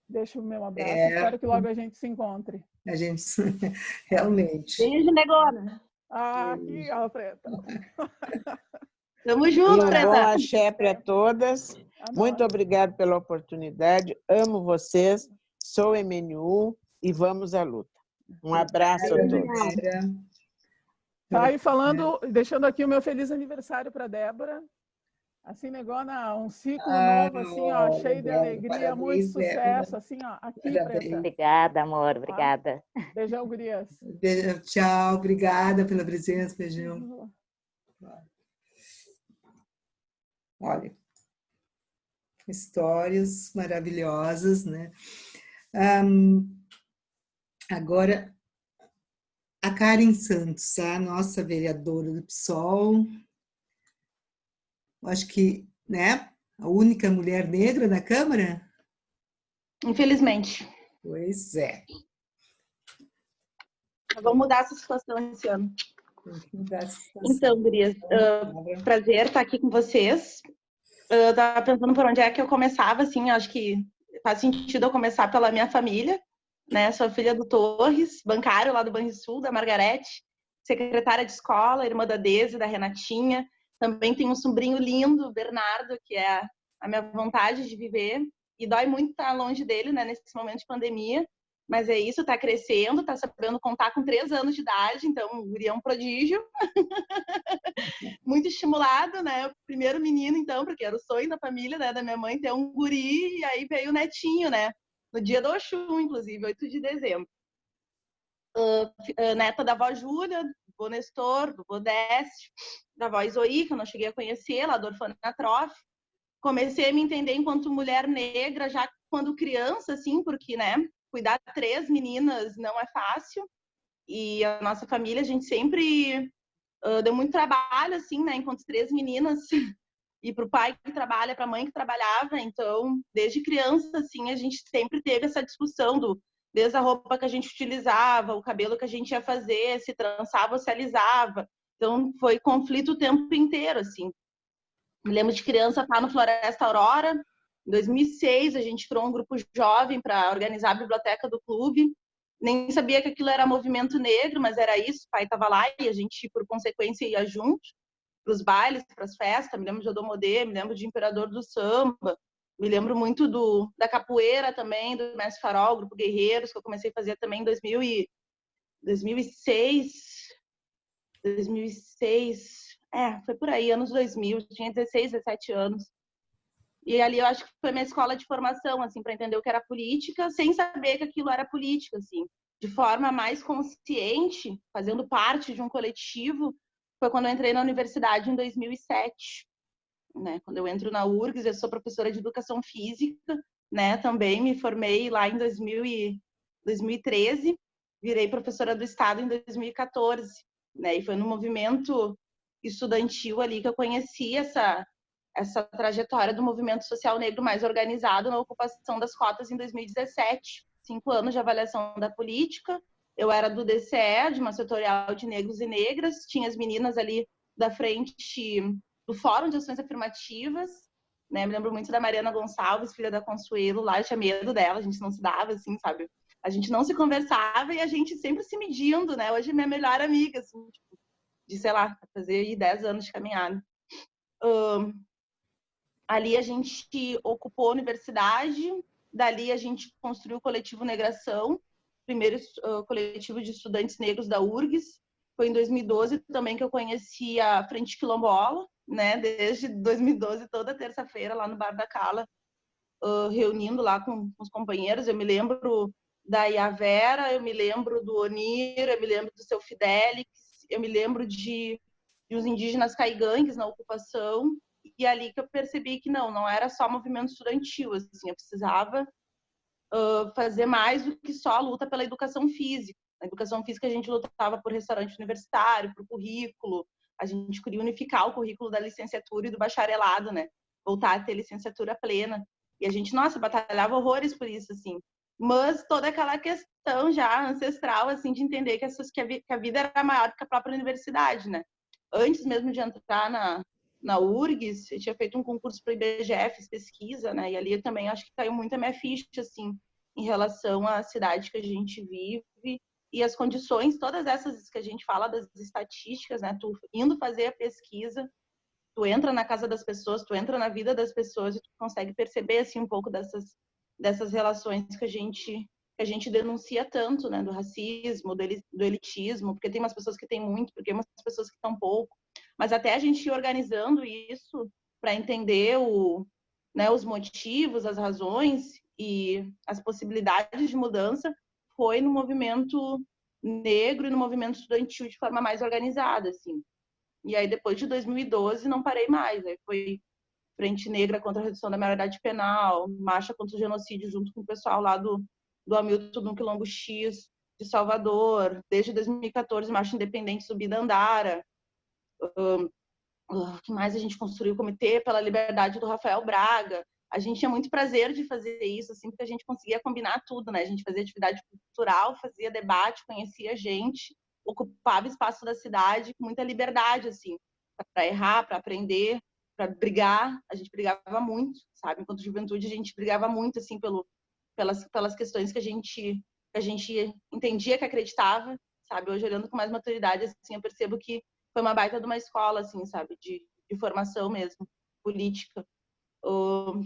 deixo o meu abraço. Espero que logo a gente se encontre. A gente, realmente. Beijo, Negona. Aqui, ó, Preta. Tamo junto, Um Preta. bom axé para todas. Muito obrigada pela oportunidade. Amo vocês. Sou MNU e vamos à luta. Um abraço a todos. Tá aí falando, deixando aqui o meu feliz aniversário para Débora. Assim, Negona, um ciclo novo, assim, ó, cheio de alegria, parabéns, muito sucesso, Débora. Assim, ó, aqui, Preta. Obrigada, amor, obrigada. Beijão, gurias. Tchau, obrigada pela presença, beijão. Olha, histórias maravilhosas, né? Agora, a Karen Santos, a nossa vereadora do PSOL, acho que, né, a única mulher negra na Câmara? Infelizmente. Pois é. Vamos mudar essa situação esse ano. Então, gurias, prazer estar aqui com vocês. Eu estava pensando por onde é que eu começava, assim, acho que faz sentido eu começar pela minha família, né? Sou filha do Torres, bancário lá do Banrisul, da Margarete, secretária de escola, irmã da Deise, da Renatinha. Também tenho um sobrinho lindo, Bernardo, que é a minha vontade de viver. E dói muito estar longe dele, né, nesse momento de pandemia. Mas é isso, tá crescendo, tá sabendo contar com 3 anos de idade, então o guri é um prodígio. Muito estimulado, né? O primeiro menino, então, porque era o sonho da família, né, da minha mãe, ter um guri, e aí veio o netinho, né? No dia do Oxum, inclusive, 8 de dezembro. Neta da avó Júlia, do vô Nestor, do vô Décio, da avó Isoí, que eu não cheguei a conhecer, lá do orfanatrof. Comecei a me entender enquanto mulher negra, já quando criança, assim, porque, né, cuidar de 3 meninas não é fácil. E a nossa família, a gente sempre deu muito trabalho, assim, né, enquanto 3 meninas. E para o pai que trabalha, para a mãe que trabalhava. Então, desde criança, assim, a gente sempre teve essa discussão desde a roupa que a gente utilizava, o cabelo que a gente ia fazer, se trançava ou se alisava. Então, foi conflito o tempo inteiro, assim. Me lembro de criança estar no Floresta Aurora, Em 2006, a gente criou um grupo jovem para organizar a biblioteca do clube. Nem sabia que aquilo era movimento negro, mas era isso. O pai estava lá e a gente, por consequência, ia junto para os bailes, para as festas. Me lembro de Odomodê, me lembro de Imperador do Samba, me lembro muito da capoeira também, do Mestre Farol, Grupo Guerreiros, que eu comecei a fazer também em 2006. Foi por aí, anos 2000. Eu tinha 16, 17 anos. E ali eu acho que foi minha escola de formação, assim, para entender o que era política, sem saber que aquilo era política, assim. De forma mais consciente, fazendo parte de um coletivo, foi quando eu entrei na universidade em 2007. Né? Quando eu entro na URGS, eu sou professora de educação física, né? Também me formei lá em 2013, virei professora do Estado em 2014, né? E foi no movimento estudantil ali que eu conheci essa trajetória do movimento social negro mais organizado na ocupação das cotas em 2017. 5 anos de avaliação da política. Eu era do DCE, de uma setorial de negros e negras, tinha as meninas ali da frente do Fórum de Ações Afirmativas, né? Me lembro muito da Mariana Gonçalves, filha da Consuelo, lá eu tinha medo dela, a gente não se dava, assim, sabe? A gente não se conversava e a gente sempre se medindo, né? Hoje é minha melhor amiga, assim, tipo, de, sei lá, fazer aí 10 anos de caminhada. Ali a gente ocupou a universidade, dali a gente construiu o coletivo Negração, primeiro coletivo de estudantes negros da URGS. Foi em 2012 também que eu conheci a Frente Quilombola, né? Desde 2012, toda terça-feira, lá no Bar da Cala, reunindo lá com os companheiros. Eu me lembro da Iavera, eu me lembro do Onir, eu me lembro do seu Fidelix, eu me lembro de uns indígenas caigangues na ocupação. E ali que eu percebi que não era só movimento estudantil, assim, eu precisava fazer mais do que só a luta pela educação física. Na educação física a gente lutava por restaurante universitário, por currículo, a gente queria unificar o currículo da licenciatura e do bacharelado, né? Voltar a ter licenciatura plena. E a gente, nossa, batalhava horrores por isso, assim. Mas toda aquela questão já ancestral, assim, de entender que a vida era maior que a própria universidade, né? Antes mesmo de entrar na URGS, eu tinha feito um concurso para o IBGE, fiz pesquisa, né? E ali eu também acho que caiu muito a minha ficha, assim, em relação à cidade que a gente vive e as condições, todas essas que a gente fala das estatísticas, né? Tu indo fazer a pesquisa, tu entra na casa das pessoas, tu entra na vida das pessoas e tu consegue perceber, assim, um pouco dessas relações que a gente denuncia tanto, né? Do racismo, do elitismo, porque tem umas pessoas que têm muito, porque tem umas pessoas que estão pouco. Mas até a gente ir organizando isso para entender os motivos, as razões e as possibilidades de mudança foi no movimento negro e no movimento estudantil de forma mais organizada, assim. E aí, depois de 2012, não parei mais. Aí foi Frente Negra contra a redução da maioridade penal, marcha contra o genocídio junto com o pessoal lá do Hamilton no Quilombo X de Salvador. Desde 2014, marcha independente Subir da Andara. O que mais a gente construiu? O Comitê pela Liberdade do Rafael Braga. A gente tinha muito prazer de fazer isso, assim, porque a gente conseguia combinar tudo, né? A gente fazia atividade cultural, fazia debate, conhecia gente, ocupava espaço da cidade com muita liberdade, assim, para errar, para aprender, para brigar. A gente brigava muito, sabe? Enquanto juventude, a gente brigava muito, assim, pelas questões que a gente entendia, que acreditava, sabe? Hoje, olhando com mais maturidade, assim, eu percebo que foi uma baita de uma escola, assim, sabe? De formação mesmo, política.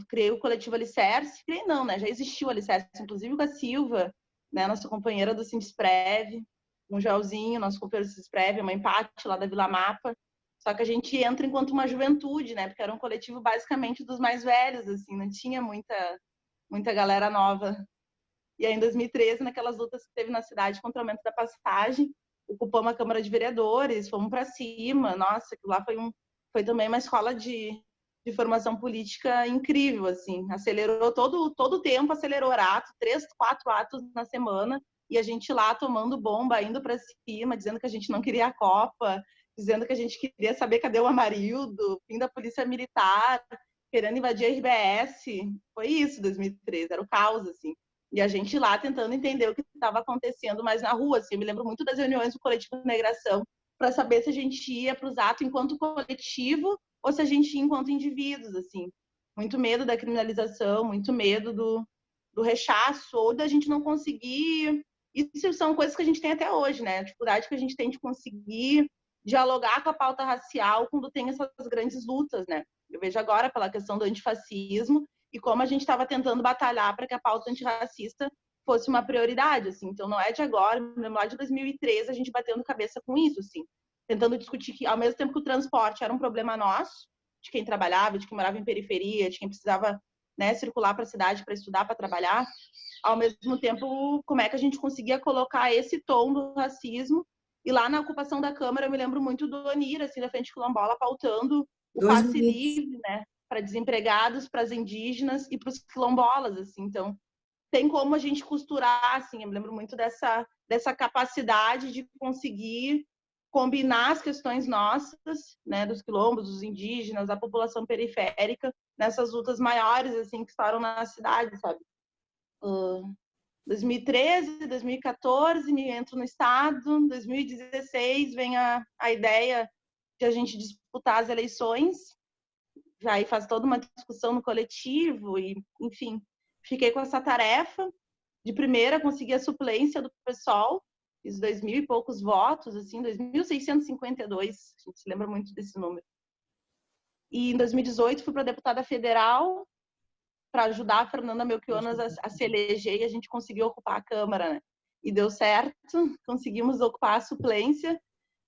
Criei o coletivo Alicerce. Criei não, né? Já existiu o Alicerce, inclusive com a Silva, né? Nossa companheira do Sindesprev, um Joelzinho, nosso companheiro do Sindesprev, uma empate lá da Vila Mapa. Só que a gente entra enquanto uma juventude, né? Porque era um coletivo basicamente dos mais velhos, assim, não tinha muita galera nova. E aí, em 2013, naquelas lutas que teve na cidade contra o aumento da passagem, ocupamos a Câmara de Vereadores, fomos para cima. Nossa, aquilo lá foi também uma escola de formação política incrível, assim. Acelerou todo o tempo, acelerou ato, 3, 4 atos na semana, e a gente lá tomando bomba, indo para cima, dizendo que a gente não queria a Copa, dizendo que a gente queria saber cadê o Amarildo, fim da polícia militar, querendo invadir a RBS. Foi isso, 2013, era o caos, assim. E a gente lá tentando entender o que estava acontecendo mais na rua. Assim, eu me lembro muito das reuniões do Coletivo Negração para saber se a gente ia para os atos enquanto coletivo ou se a gente ia enquanto indivíduos, assim. Muito medo da criminalização, muito medo do rechaço, ou da gente não conseguir... Isso são coisas que a gente tem até hoje, né? A dificuldade que a gente tem de conseguir dialogar com a pauta racial quando tem essas grandes lutas, né? Eu vejo agora pela questão do antifascismo e como a gente estava tentando batalhar para que a pauta antirracista fosse uma prioridade, assim. Então, não é de agora, me lembro lá de 2013, a gente batendo cabeça com isso, assim. Tentando discutir que, ao mesmo tempo que o transporte era um problema nosso, de quem trabalhava, de quem morava em periferia, de quem precisava, né, circular para a cidade para estudar, para trabalhar, ao mesmo tempo, como é que a gente conseguia colocar esse tom do racismo. E lá na ocupação da Câmara, eu me lembro muito do Onir, assim, da Frente Quilombola, pautando o passe livre, né, para desempregados, para as indígenas e para os quilombolas, assim. Então, tem como a gente costurar, assim, eu me lembro muito dessa capacidade de conseguir combinar as questões nossas, né, dos quilombos, dos indígenas, da população periférica, nessas lutas maiores, assim, que estavam na cidade, sabe? 2013, 2014, me entro no Estado, 2016 vem a ideia de a gente disputar as eleições, já aí faz toda uma discussão no coletivo, e, enfim, fiquei com essa tarefa. De primeira, consegui a suplência do PSOL, fiz 2.000 e poucos votos, assim, 2.652, a gente se lembra muito desse número. E em 2018 fui para deputada federal para ajudar a Fernanda Melchionas a se eleger, e a gente conseguiu ocupar a Câmara, né? E deu certo, conseguimos ocupar a suplência,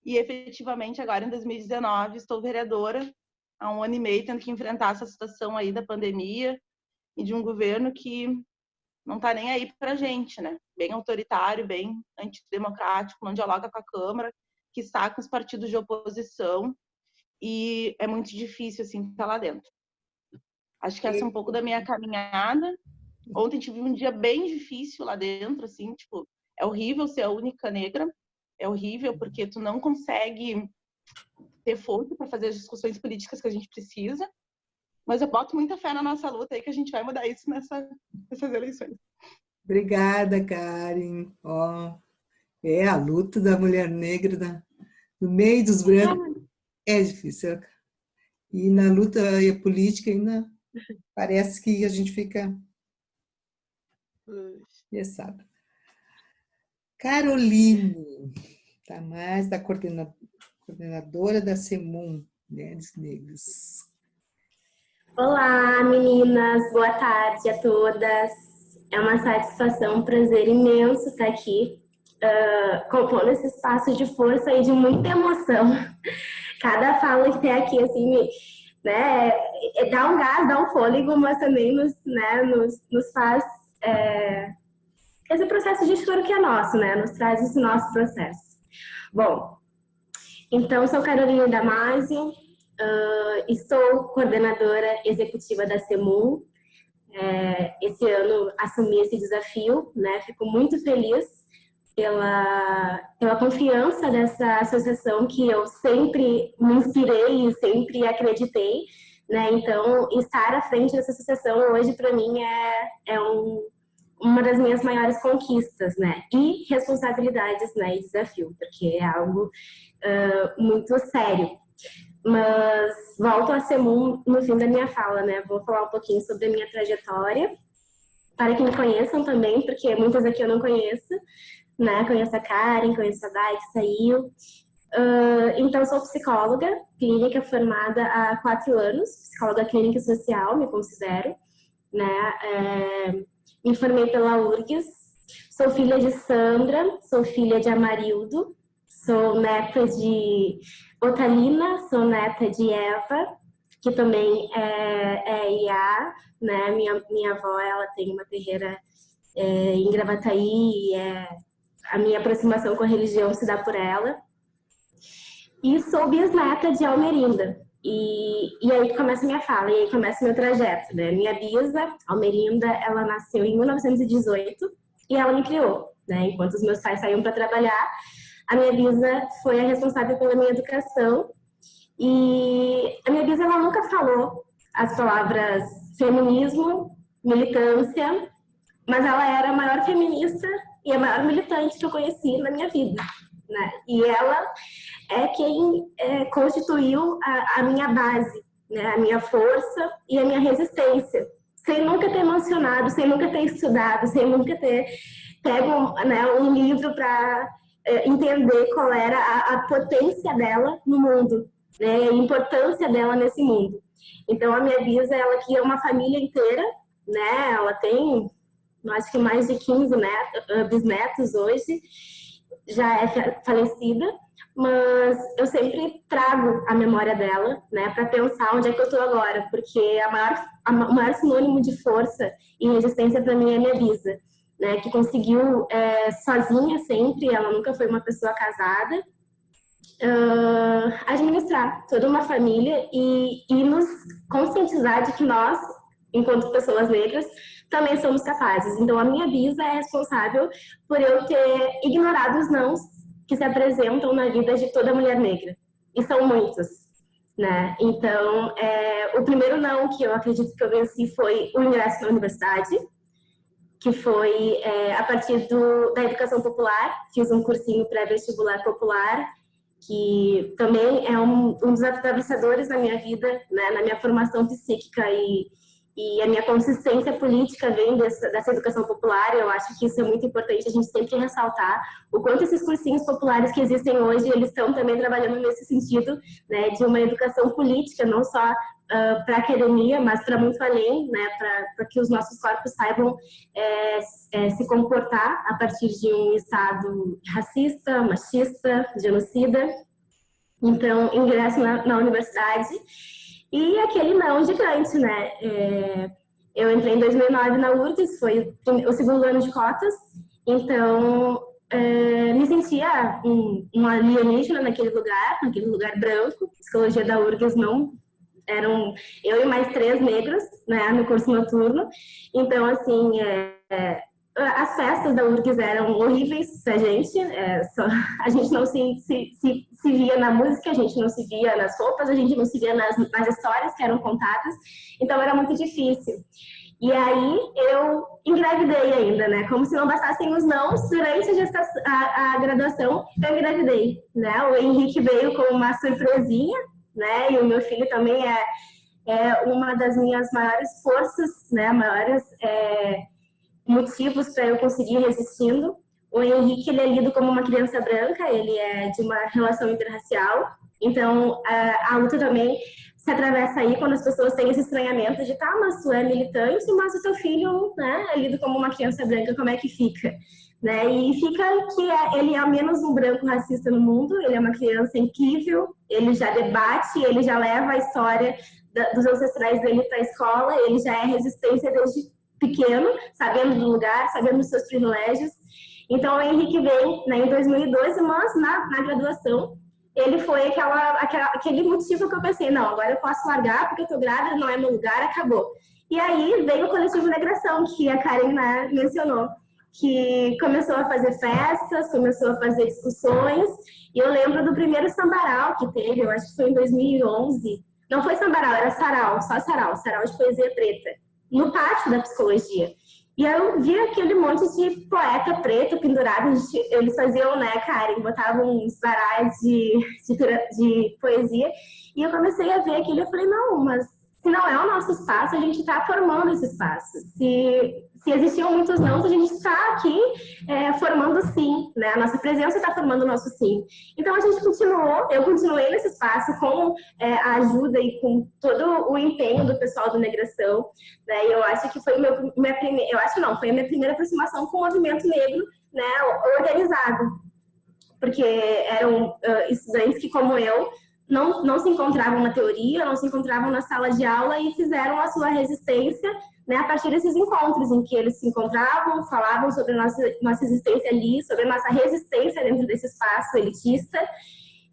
e efetivamente agora em 2019 estou vereadora, há 1 ano e meio, tendo que enfrentar essa situação aí da pandemia e de um governo que não está nem aí para a gente, né? Bem autoritário, bem antidemocrático, não dialoga com a Câmara, que está com os partidos de oposição, e é muito difícil, assim, estar lá dentro. Acho que essa é um pouco da minha caminhada. Ontem tive um dia bem difícil lá dentro, assim, tipo, é horrível ser a única negra, é horrível porque tu não consegue ter força para fazer as discussões políticas que a gente precisa, mas eu boto muita fé na nossa luta aí que a gente vai mudar isso nessas eleições. Obrigada, Karen. Ó, a luta da mulher negra no meio dos brancos é difícil. E na luta política ainda parece que a gente fica estressada. Caroline Tamás, da coordenadora da CEMUM, Mulheres Negras. Olá, meninas. Boa tarde a todas. É uma satisfação, um prazer imenso estar aqui, compondo esse espaço de força e de muita emoção. Cada fala que tem aqui, assim, né, dá um gás, dá um fôlego, mas também nos faz esse processo de choro que é nosso, né, nos traz esse nosso processo. Bom, então, sou Caroline Damasio, estou coordenadora executiva da CEMUM. Esse ano assumi esse desafio, né, fico muito feliz pela confiança dessa associação que eu sempre me inspirei e sempre acreditei, né? Então, estar à frente dessa associação hoje, para mim, uma das minhas maiores conquistas, né? E responsabilidades, né? E desafio, porque é algo muito sério. Mas volto a CEMUM no fim da minha fala, né? Vou falar um pouquinho sobre a minha trajetória, para que me conheçam também, porque muitas aqui eu não conheço, né? Conheço a Karen, conheço a Dai, que saiu. Então, sou psicóloga clínica formada há 4 anos, psicóloga clínica e social, me considero, né? Me formei pela URGS, sou filha de Sandra, sou filha de Amarildo, sou neta de Otalina, sou neta de Eva, que também é IA, né? Minha avó, ela tem uma terreira em Gravataí, e a minha aproximação com a religião se dá por ela. E sou bisneta de Almerinda. E aí começa a minha fala, e aí começa o meu trajeto, né? Minha bisa, Almerinda, ela nasceu em 1918 e ela me criou, né? Enquanto os meus pais saíam para trabalhar, a minha bisa foi a responsável pela minha educação. E a minha bisa, ela nunca falou as palavras feminismo, militância, mas ela era a maior feminista e a maior militante que eu conheci na minha vida, né? E ela é quem constituiu a minha base, né, a minha força e a minha resistência, sem nunca ter mencionado, sem nunca ter estudado, sem nunca ter pego, né, um livro para entender qual era a potência dela no mundo, né, a importância dela nesse mundo. Então, a minha bisa, ela cria uma família inteira, né, ela tem, acho que mais de 15 bisnetos hoje, já é falecida, mas eu sempre trago a memória dela, né, para pensar onde é que eu estou agora, porque o maior sinônimo de força e resistência para mim é minha bisa, né, que conseguiu sozinha sempre, ela nunca foi uma pessoa casada, administrar toda uma família e nos conscientizar de que nós, enquanto pessoas negras, também somos capazes. Então, a minha bisa é responsável por eu ter ignorado os nãos que se apresentam na vida de toda mulher negra. E são muitos, né? Então, o primeiro não que eu acredito que eu venci foi o ingresso na universidade, que foi a partir da educação popular. Fiz um cursinho pré-vestibular popular, que também é um dos atravessadores na minha vida, né, na minha formação psíquica e a minha consistência política vem dessa educação popular. Eu acho que isso é muito importante a gente sempre ressaltar o quanto esses cursinhos populares que existem hoje, eles estão também trabalhando nesse sentido, né, de uma educação política, não só para a academia, mas para muito além, né, para que os nossos corpos saibam se comportar a partir de um Estado racista, machista, genocida. Então, ingresso na universidade e aquele não gigante, né? Eu entrei em 2009 na URGS, foi o segundo ano de cotas, então me sentia um alienígena naquele lugar branco. Psicologia da URGS não eram eu e mais 3 negros, né, no curso noturno. Então, assim, as festas da URGS eram horríveis pra gente. A gente não se via na música, a gente não se via nas roupas, a gente não se via nas histórias que eram contadas. Então, era muito difícil. E aí, eu engravidei ainda, né? Como se não bastassem os nãos, durante a graduação, eu engravidei, né? O Henrique veio com uma surpresinha, né? E o meu filho também é uma das minhas maiores forças, né? Maiores motivos para eu conseguir ir resistindo. O Henrique, ele é lido como uma criança branca, ele é de uma relação interracial. Então, a luta também se atravessa aí quando as pessoas têm esse estranhamento de, tá, mas tu é militante, mas o teu filho, né, é lido como uma criança branca, como é que fica? Né? E fica que ele é menos um branco racista no mundo, ele é uma criança incrível, ele já debate, ele já leva a história dos ancestrais dele para a escola, ele já é resistência desde pequeno, sabendo do lugar, sabendo dos seus privilégios. Então, o Henrique veio, né, em 2012, mas na graduação, ele foi aquele motivo que eu pensei, não, agora eu posso largar porque eu tô grávida, não é meu lugar, acabou. E aí veio o coletivo Negração, que a Karen, né, mencionou, que começou a fazer festas, começou a fazer discussões, e eu lembro do primeiro sambaral que teve, eu acho que foi em 2011, não foi sambaral, era sarau, só sarau de poesia preta, no pátio da psicologia. E eu vi aquele monte de poeta preto pendurado, eles faziam, né, Karen, botavam uns varais de poesia, e eu comecei a ver aquilo e eu falei, não, mas se não é o nosso espaço, a gente está formando esse espaço. Se existiam muitos nãos, a gente está aqui formando sim, né? A nossa presença está formando o nosso sim. Então, a gente eu continuei nesse espaço com a ajuda e com todo o empenho do pessoal do Negração, né? E eu acho que foi foi a minha primeira aproximação com o movimento negro, né, organizado. Porque eram estudantes que, como eu, não se encontravam na teoria, não se encontravam na sala de aula e fizeram a sua resistência, né, a partir desses encontros em que eles se encontravam, falavam sobre a nossa existência ali, sobre a nossa resistência dentro desse espaço elitista,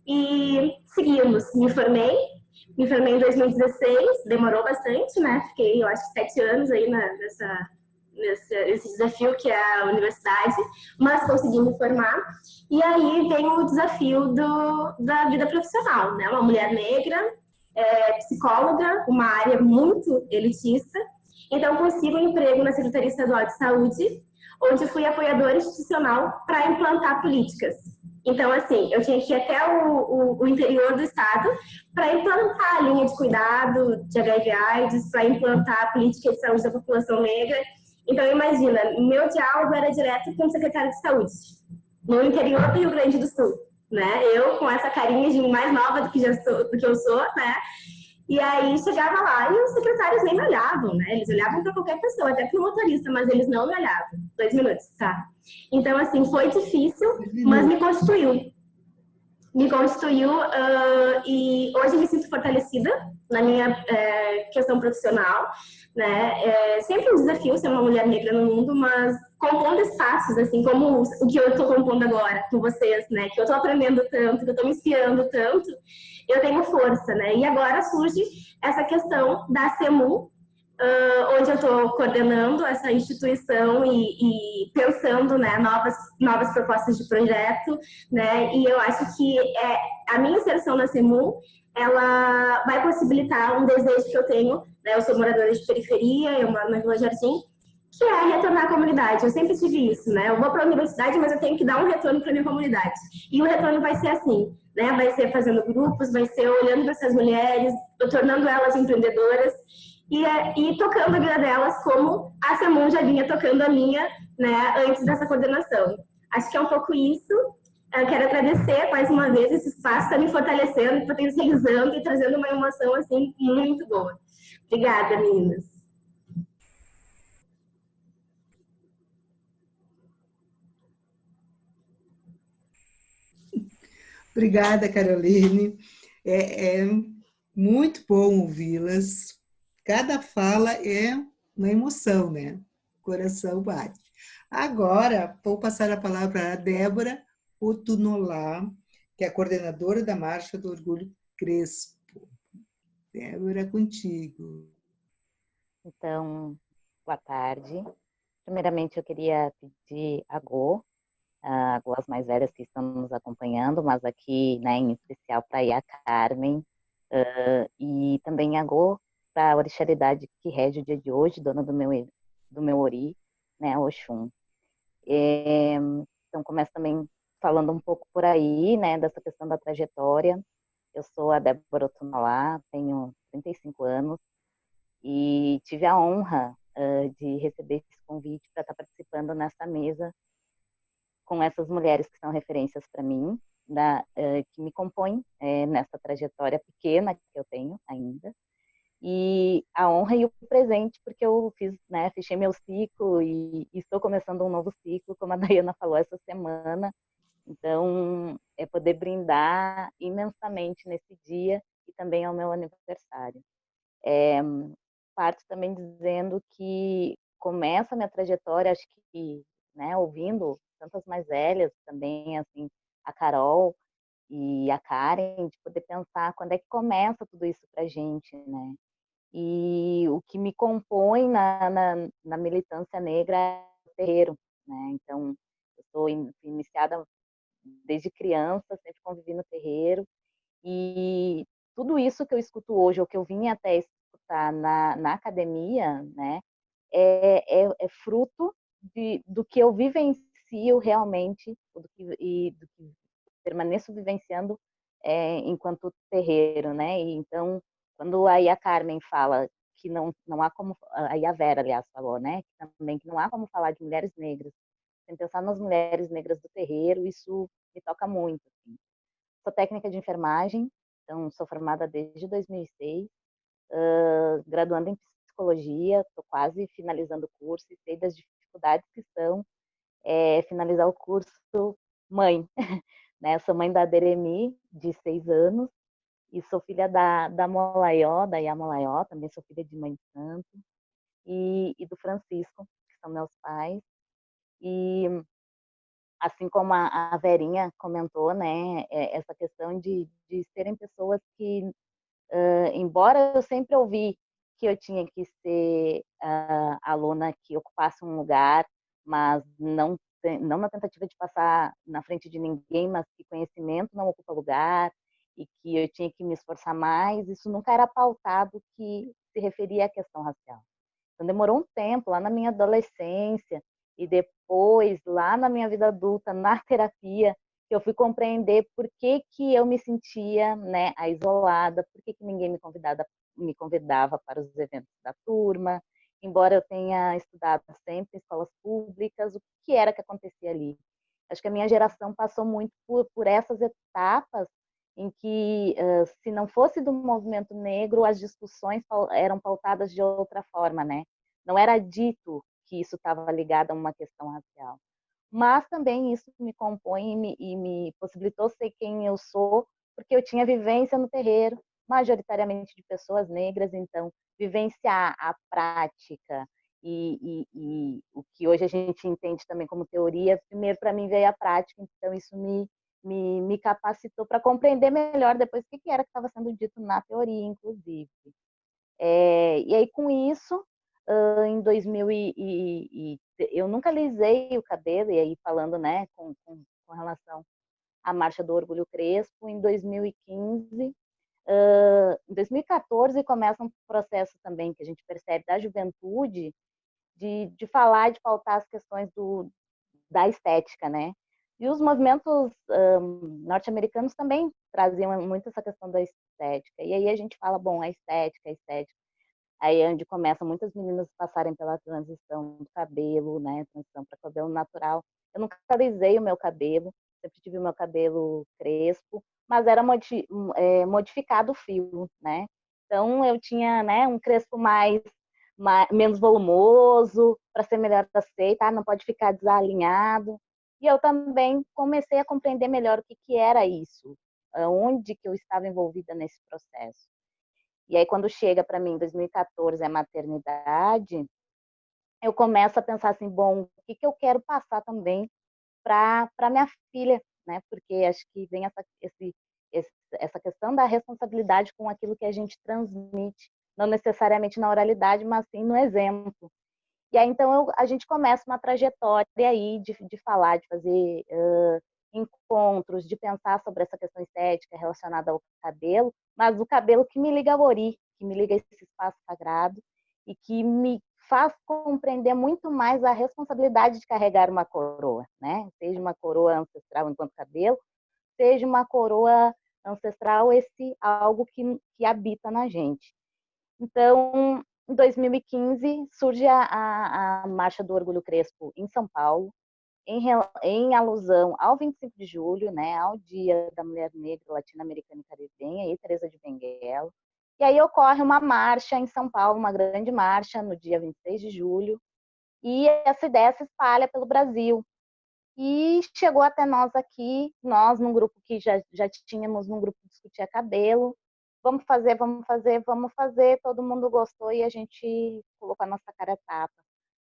e seguimos. Me formei em 2016, demorou bastante, né, fiquei, eu acho que 7 anos aí nesse desafio que é a universidade, mas consegui me formar. E aí vem o desafio da vida profissional, né? Uma mulher negra, psicóloga, uma área muito elitista. Então, consigo um emprego na Secretaria Estadual de Saúde, onde fui apoiadora institucional para implantar políticas. Então, assim, eu tinha que ir até o interior do estado para implantar a linha de cuidado de HIV/AIDS, para implantar a política de saúde da população negra. Então, imagina, meu diálogo era direto com o secretário de saúde, no interior do Rio Grande do Sul, né? Eu com essa carinha de mais nova do que eu sou, né? E aí chegava lá e os secretários nem me olhavam, né? Eles olhavam para qualquer pessoa, até para o motorista, mas eles não me olhavam. 2 minutos, tá? Então, assim, foi difícil, mas me constituiu. E hoje me sinto fortalecida na minha questão profissional, né? Sempre um desafio ser uma mulher negra no mundo, mas compondo espaços, assim, como o que eu estou compondo agora com vocês, né? Que eu estou aprendendo tanto, que eu estou me inspirando tanto, eu tenho força, né? E agora surge essa questão da CEMU, onde eu estou coordenando essa instituição e pensando, né, novas propostas de projeto, né, e eu acho que a minha inserção na CEMU, ela vai possibilitar um desejo que eu tenho, né, eu sou moradora de periferia, eu moro na Vila Jardim, que é retornar à comunidade. Eu sempre tive isso, né, eu vou para a universidade, mas eu tenho que dar um retorno para a minha comunidade, e o retorno vai ser assim, né, vai ser fazendo grupos, vai ser olhando para essas mulheres, tornando elas empreendedoras, e tocando a vida delas como a Simone já vinha tocando a minha, né, antes dessa coordenação. Acho que é um pouco isso. Eu quero agradecer mais uma vez esse espaço, está me fortalecendo, potencializando e trazendo uma emoção assim muito boa. Obrigada, meninas. Obrigada, Caroline. É muito bom ouvi-las. Cada fala é uma emoção, né? O coração bate. Agora, vou passar a palavra para a Débora Otunolá, que é a coordenadora da Marcha do Orgulho Crespo. Débora, contigo. Então, boa tarde. Primeiramente, eu queria pedir a Gô, as mais velhas que estão nos acompanhando, mas aqui, né, em especial para a Carmen, e também a Gô, para a orixalidade que rege o dia de hoje, dona do meu Ori, né, Oxum. Então, começo também falando um pouco por aí, né, dessa questão da trajetória. Eu sou a Débora Otunalá, tenho 35 anos e tive a honra de receber esse convite para estar participando nessa mesa com essas mulheres que são referências para mim, que me compõem nessa trajetória pequena que eu tenho ainda. E a honra e o presente, porque eu fechei meu ciclo e estou começando um novo ciclo, como a Dayana falou essa semana. Então, é poder brindar imensamente nesse dia e também ao meu aniversário. Parto também dizendo que começa a minha trajetória, acho que, né, ouvindo tantas mais velhas também, assim, a Carol e a Karen, de poder pensar quando é que começa tudo isso pra gente, né? E o que me compõe na militância negra é o terreiro, né? Então, eu sou iniciada desde criança, sempre convivi no terreiro, e tudo isso que eu escuto hoje, ou que eu vim até escutar na academia, né, é fruto do que eu vivencio realmente, do que permaneço vivenciando enquanto terreiro, né? E então, quando aí a Carmen fala que não há como, aí a Vera, aliás, falou, né, também que não há como falar de mulheres negras sem pensar nas mulheres negras do terreiro, isso me toca muito. Assim. Sou técnica de enfermagem, então sou formada desde 2006, graduando em psicologia, estou quase finalizando o curso e sei das dificuldades que são finalizar o curso mãe. Né? Sou mãe da Deremi, de 6 anos, e sou filha da Molaió, da Iamolaió, também sou filha de mãe de santo, e do Francisco, que são meus pais. E assim como a Verinha comentou, né, essa questão de serem pessoas que, embora eu sempre ouvi que eu tinha que ser aluna que ocupasse um lugar, mas não na tentativa de passar na frente de ninguém, mas que conhecimento não ocupa lugar e que eu tinha que me esforçar mais, isso nunca era pautado que se referia à questão racial. Então demorou um tempo, lá na minha adolescência, e depois, lá na minha vida adulta, na terapia, que eu fui compreender por que que eu me sentia, né, isolada, por que que ninguém me convidava para os eventos da turma, embora eu tenha estudado sempre em escolas públicas, o que era que acontecia ali? Acho que a minha geração passou muito por essas etapas em que, se não fosse do movimento negro, as discussões eram pautadas de outra forma, né? Não era dito que isso estava ligado a uma questão racial. Mas também isso me compõe e me possibilitou ser quem eu sou, porque eu tinha vivência no terreiro, majoritariamente de pessoas negras, então vivenciar a prática e o que hoje a gente entende também como teoria, primeiro para mim veio a prática, então isso me capacitou para compreender melhor depois o que era que estava sendo dito na teoria, inclusive. E aí, com isso, em 2000 eu nunca alisei o cabelo, e aí falando, né, com relação à Marcha do Orgulho Crespo, em 2015, em 2014 começa um processo também que a gente percebe da juventude de falar, de pautar as questões da estética, né? E os movimentos norte-americanos também traziam muito essa questão da estética. E aí a gente fala, bom, a estética, a estética. Aí é onde começam muitas meninas passarem pela transição do cabelo, né? Transição para cabelo natural. Eu nunca alisei o meu cabelo, sempre tive o meu cabelo crespo, mas era modificado o fio, né? Então eu tinha, né, um crespo menos volumoso, para ser melhor aceito, não pode ficar desalinhado. E eu também comecei a compreender melhor o que era isso, onde que eu estava envolvida nesse processo. E aí, quando chega para mim em 2014 a maternidade, eu começo a pensar assim, bom, o que eu quero passar também para minha filha, né? Porque acho que vem essa questão da responsabilidade com aquilo que a gente transmite, não necessariamente na oralidade, mas sim no exemplo. E aí, então, a gente começa uma trajetória aí de falar, de fazer encontros, de pensar sobre essa questão estética relacionada ao cabelo, mas o cabelo que me liga ao ori, que me liga a esse espaço sagrado e que me faz compreender muito mais a responsabilidade de carregar uma coroa, né? Seja uma coroa ancestral enquanto cabelo, seja uma coroa ancestral, esse algo que habita na gente. Então, em 2015, surge a Marcha do Orgulho Crespo em São Paulo, em alusão ao 25 de julho, né, ao Dia da Mulher Negra Latino-Americana e Caribenha, e Teresa de Benguela. E aí ocorre uma marcha em São Paulo, uma grande marcha, no dia 26 de julho, e essa ideia se espalha pelo Brasil. E chegou até nós aqui, nós num grupo que já tínhamos, num grupo que discutia cabelo, vamos fazer, todo mundo gostou e a gente colocou a nossa cara a tapa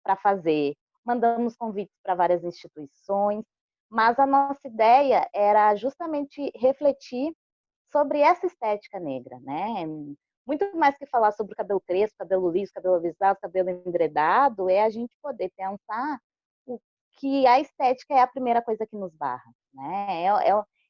para fazer. Mandamos convites para várias instituições, mas a nossa ideia era justamente refletir sobre essa estética negra, né? Muito mais que falar sobre o cabelo crespo, cabelo liso, cabelo alisado, cabelo endredado, é a gente poder pensar que a estética é a primeira coisa que nos barra, né?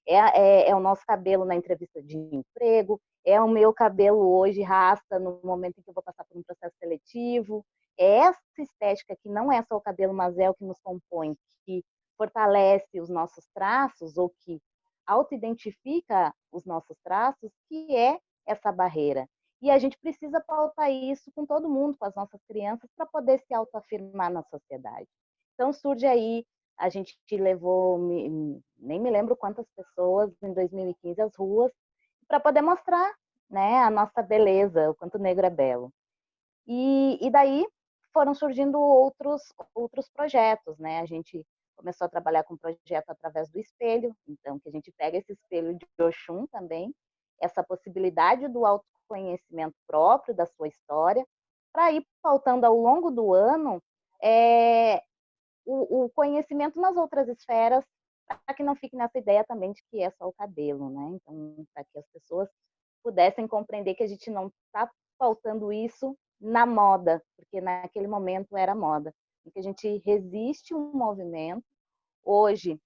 É o nosso cabelo na entrevista de emprego, é o meu cabelo hoje rasta no momento em que eu vou passar por um processo seletivo. É essa estética que não é só o cabelo, mas é o que nos compõe, que fortalece os nossos traços ou que auto-identifica os nossos traços, que é essa barreira. E a gente precisa pautar isso com todo mundo, com as nossas crianças, para poder se autoafirmar na sociedade. Então surge aí, a gente levou, nem me lembro quantas pessoas em 2015 às ruas, para poder mostrar, né, a nossa beleza, o quanto o negro é belo. E daí foram surgindo outros projetos, né? A gente começou a trabalhar com um projeto através do espelho, então que a gente pega esse espelho de Oxum também, essa possibilidade do autoconhecimento próprio da sua história, para ir pautando ao longo do ano o conhecimento nas outras esferas, para que não fique nessa ideia também de que é só o cabelo, né? Então, para que as pessoas pudessem compreender que a gente não está pautando isso na moda, porque naquele momento era moda, e que a gente resiste um movimento. Hoje,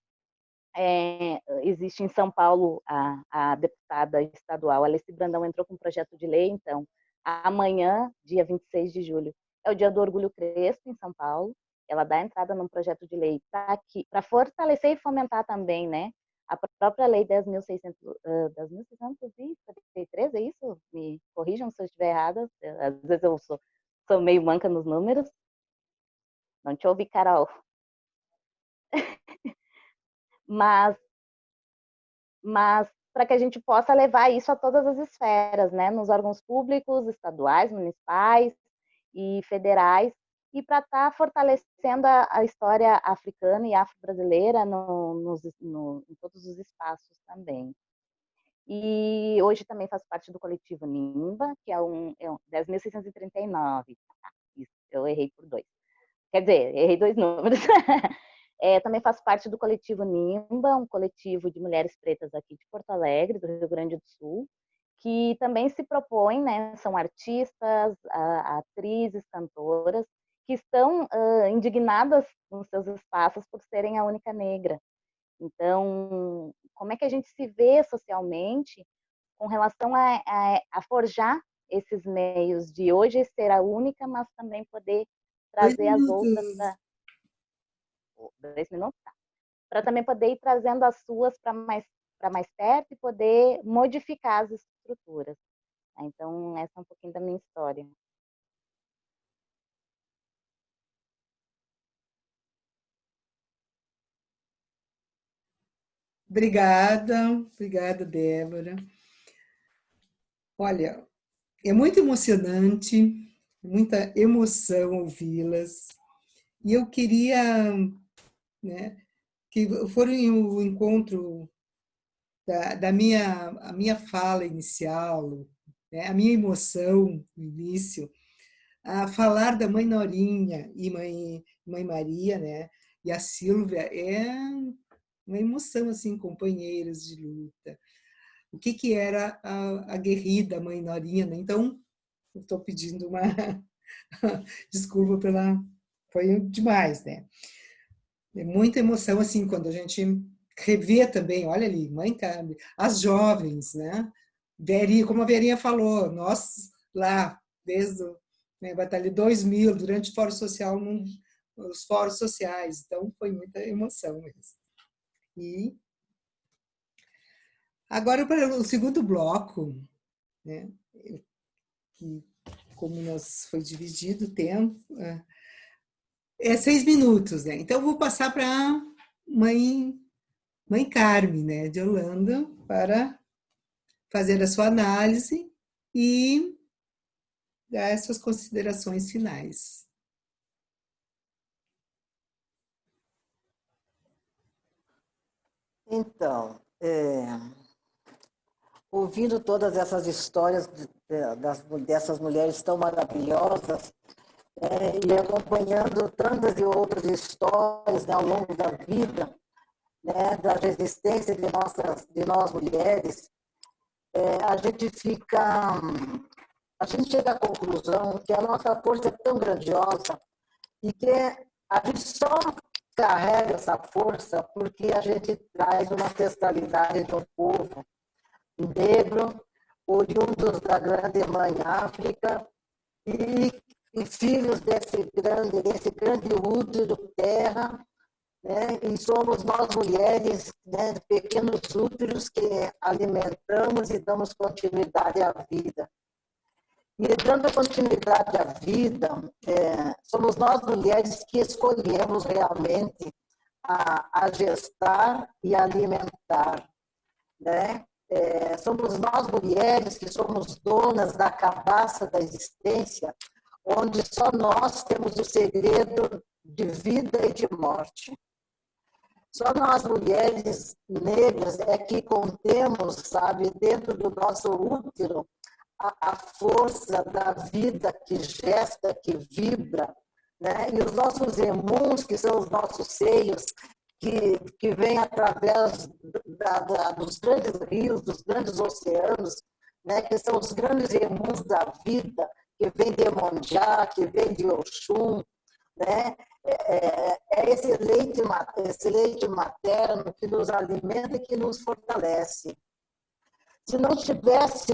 existe em São Paulo a deputada estadual Alice Brandão entrou com um projeto de lei, então, amanhã, dia 26 de julho, é o Dia do Orgulho Crespo em São Paulo. Ela dá entrada num projeto de lei para fortalecer e fomentar também, né, A própria Lei 10.633, é isso? Me corrijam se eu estiver errada. Às vezes eu sou meio manca nos números. Não te ouvi, Carol. Mas para que a gente possa levar isso a todas as esferas, né? Nos órgãos públicos, estaduais, municipais e federais, e para estar fortalecendo a história africana e afro-brasileira em todos os espaços também. E hoje também faço parte do coletivo NIMBA, que é um 10.639. Isso, eu errei por 2. Quer dizer, errei 2 números. Também faço parte do coletivo NIMBA, um coletivo de mulheres pretas aqui de Porto Alegre, do Rio Grande do Sul, que também se propõem, né, são artistas, atrizes, cantoras, que estão indignadas nos seus espaços por serem a única negra. Então, como é que a gente se vê socialmente com relação a forjar esses meios de hoje ser a única, mas também poder trazer as outras para... 2 minutos, tá. Para também poder ir trazendo as suas para mais perto e poder modificar as estruturas. Então, essa é um pouquinho da minha história. Obrigada, Débora. Olha, é muito emocionante, muita emoção ouvi-las. E eu queria, né, que foram o encontro da minha fala inicial, né, a minha emoção no início, a falar da mãe Norinha e mãe Maria, né, e a Silvia, é uma emoção, assim, companheiros de luta. O que era a guerrida mãe Norinha, né? Então, eu estou pedindo uma desculpa foi demais, né? É muita emoção, assim, quando a gente revê também, olha ali, Mãe Carme, as jovens, né? Como a Verinha falou, nós lá, desde a Batalha 2000, durante o Fórum Social, os fóruns sociais, então foi muita emoção mesmo. E agora, para o segundo bloco, né? Que, como foi dividido o tempo, é 6 minutos, né? Então, eu vou passar para a mãe Carme, né, de Holanda, para fazer a sua análise e dar as suas considerações finais. Então, ouvindo todas essas histórias dessas mulheres tão maravilhosas, e acompanhando tantas e outras histórias, né, ao longo da vida, né, da resistência de nós mulheres, a gente chega à conclusão que a nossa força é tão grandiosa e que a gente só carrega essa força porque a gente traz uma ancestralidade de um povo negro, oriundos da grande mãe África, e filhos desse grande útero terra, né? E somos nós mulheres, né, pequenos úteros que alimentamos e damos continuidade à vida. E dando continuidade à vida, somos nós mulheres que escolhemos realmente a gestar e alimentar, né? Somos nós mulheres que somos donas da cabaça da existência, onde só nós temos o segredo de vida e de morte. Só nós, mulheres negras, é que contemos, sabe, dentro do nosso útero, a força da vida que gesta, que vibra, né? E os nossos emuns, que são os nossos seios, que vêm através dos grandes rios, dos grandes oceanos, né? Que são os grandes emuns da vida, que vem de Emonjá, que vem de Oxum, né? Esse leite materno que nos alimenta e que nos fortalece. Se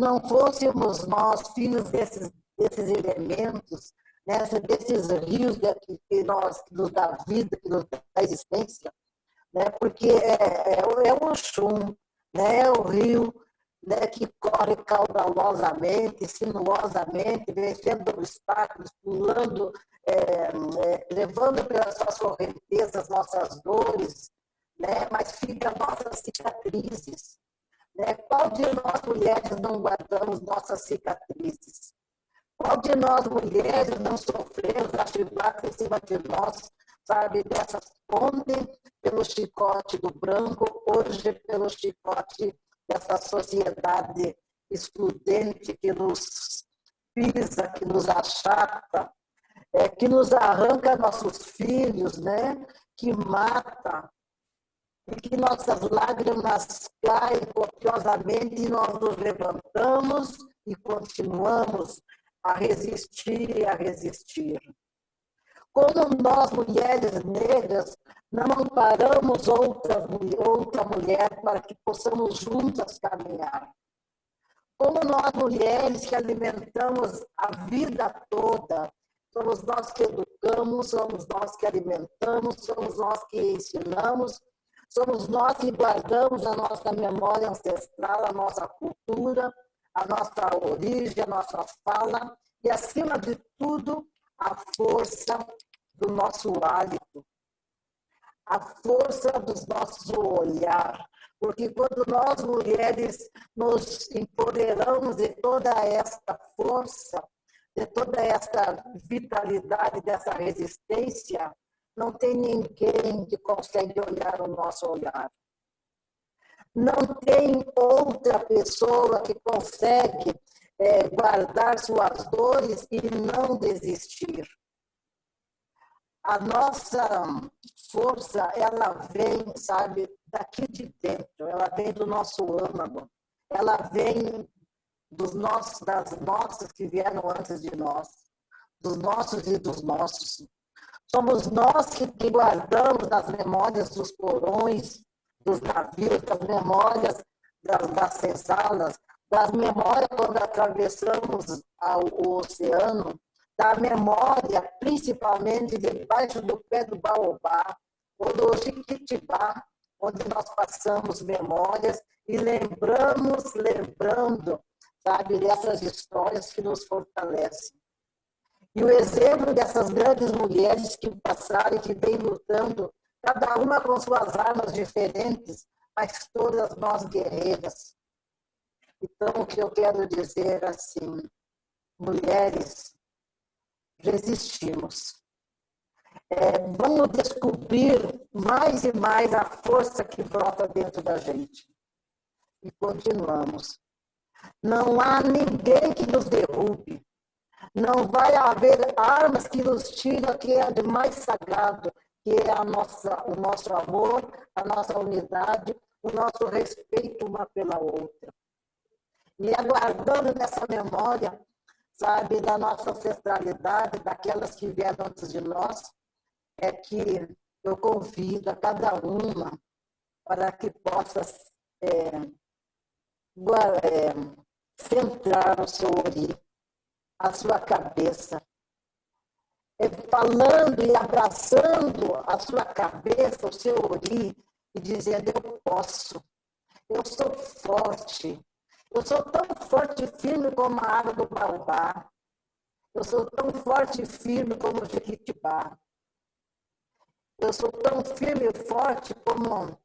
não fôssemos nós filhos desses elementos, né, desses rios que nos dá vida, que nos dá existência, né? Porque é o Oxum, né? É o rio, né? Que corre caudalosamente, sinuosamente, vencendo obstáculos, pulando, levando pelas suas correntezas nossas dores, né? Mas fica nossas cicatrizes. Né? Qual de nós mulheres não guardamos nossas cicatrizes? Qual de nós mulheres não sofremos a chibata em cima de nós, sabe, dessas ontem pelo chicote do branco, hoje pelo chicote dessa sociedade excludente que nos pisa, que nos achata, que nos arranca nossos filhos, né? Que mata, e que nossas lágrimas caem copiosamente e nós nos levantamos e continuamos a resistir e a resistir. Como nós, mulheres negras, não amparamos outra mulher para que possamos juntas caminhar. Como nós, mulheres que alimentamos a vida toda, somos nós que educamos, somos nós que alimentamos, somos nós que ensinamos, somos nós que guardamos a nossa memória ancestral, a nossa cultura, a nossa origem, a nossa fala e, acima de tudo, a força do nosso hálito, a força do nosso olhar. Porque quando nós, mulheres, nos empoderamos de toda esta força, de toda esta vitalidade, dessa resistência, não tem ninguém que consegue olhar o nosso olhar. Não tem outra pessoa que consegue guardar suas dores e não desistir. A nossa força, ela vem, sabe, daqui de dentro, ela vem do nosso âmago, ela vem das nossas que vieram antes de nós, dos nossos e dos nossos. Somos nós que guardamos nas memórias dos porões, dos navios, das memórias das senzalas, das memórias quando atravessamos o oceano, da memória, principalmente debaixo do pé do baobá, ou do Jiquitibá, onde nós passamos memórias e lembrando, sabe, dessas histórias que nos fortalecem. E o exemplo dessas grandes mulheres que passaram e que vêm lutando, cada uma com suas armas diferentes, mas todas nós guerreiras. Então, o que eu quero dizer assim, mulheres, resistimos. Vamos descobrir mais e mais a força que brota dentro da gente. E continuamos. Não há ninguém que nos derrube. Não vai haver armas que nos tiram o que é de mais sagrado, que é o nosso amor, a nossa unidade, o nosso respeito uma pela outra. E aguardando nessa memória, sabe, da nossa ancestralidade, daquelas que vieram antes de nós, é que eu convido a cada uma para que possa centrar o seu ori, a sua cabeça, falando e abraçando a sua cabeça, o seu ori, e dizendo, eu posso, eu sou forte, eu sou tão forte e firme como a água do baobá, eu sou tão forte e firme como o Jequitibá, eu sou tão firme e forte como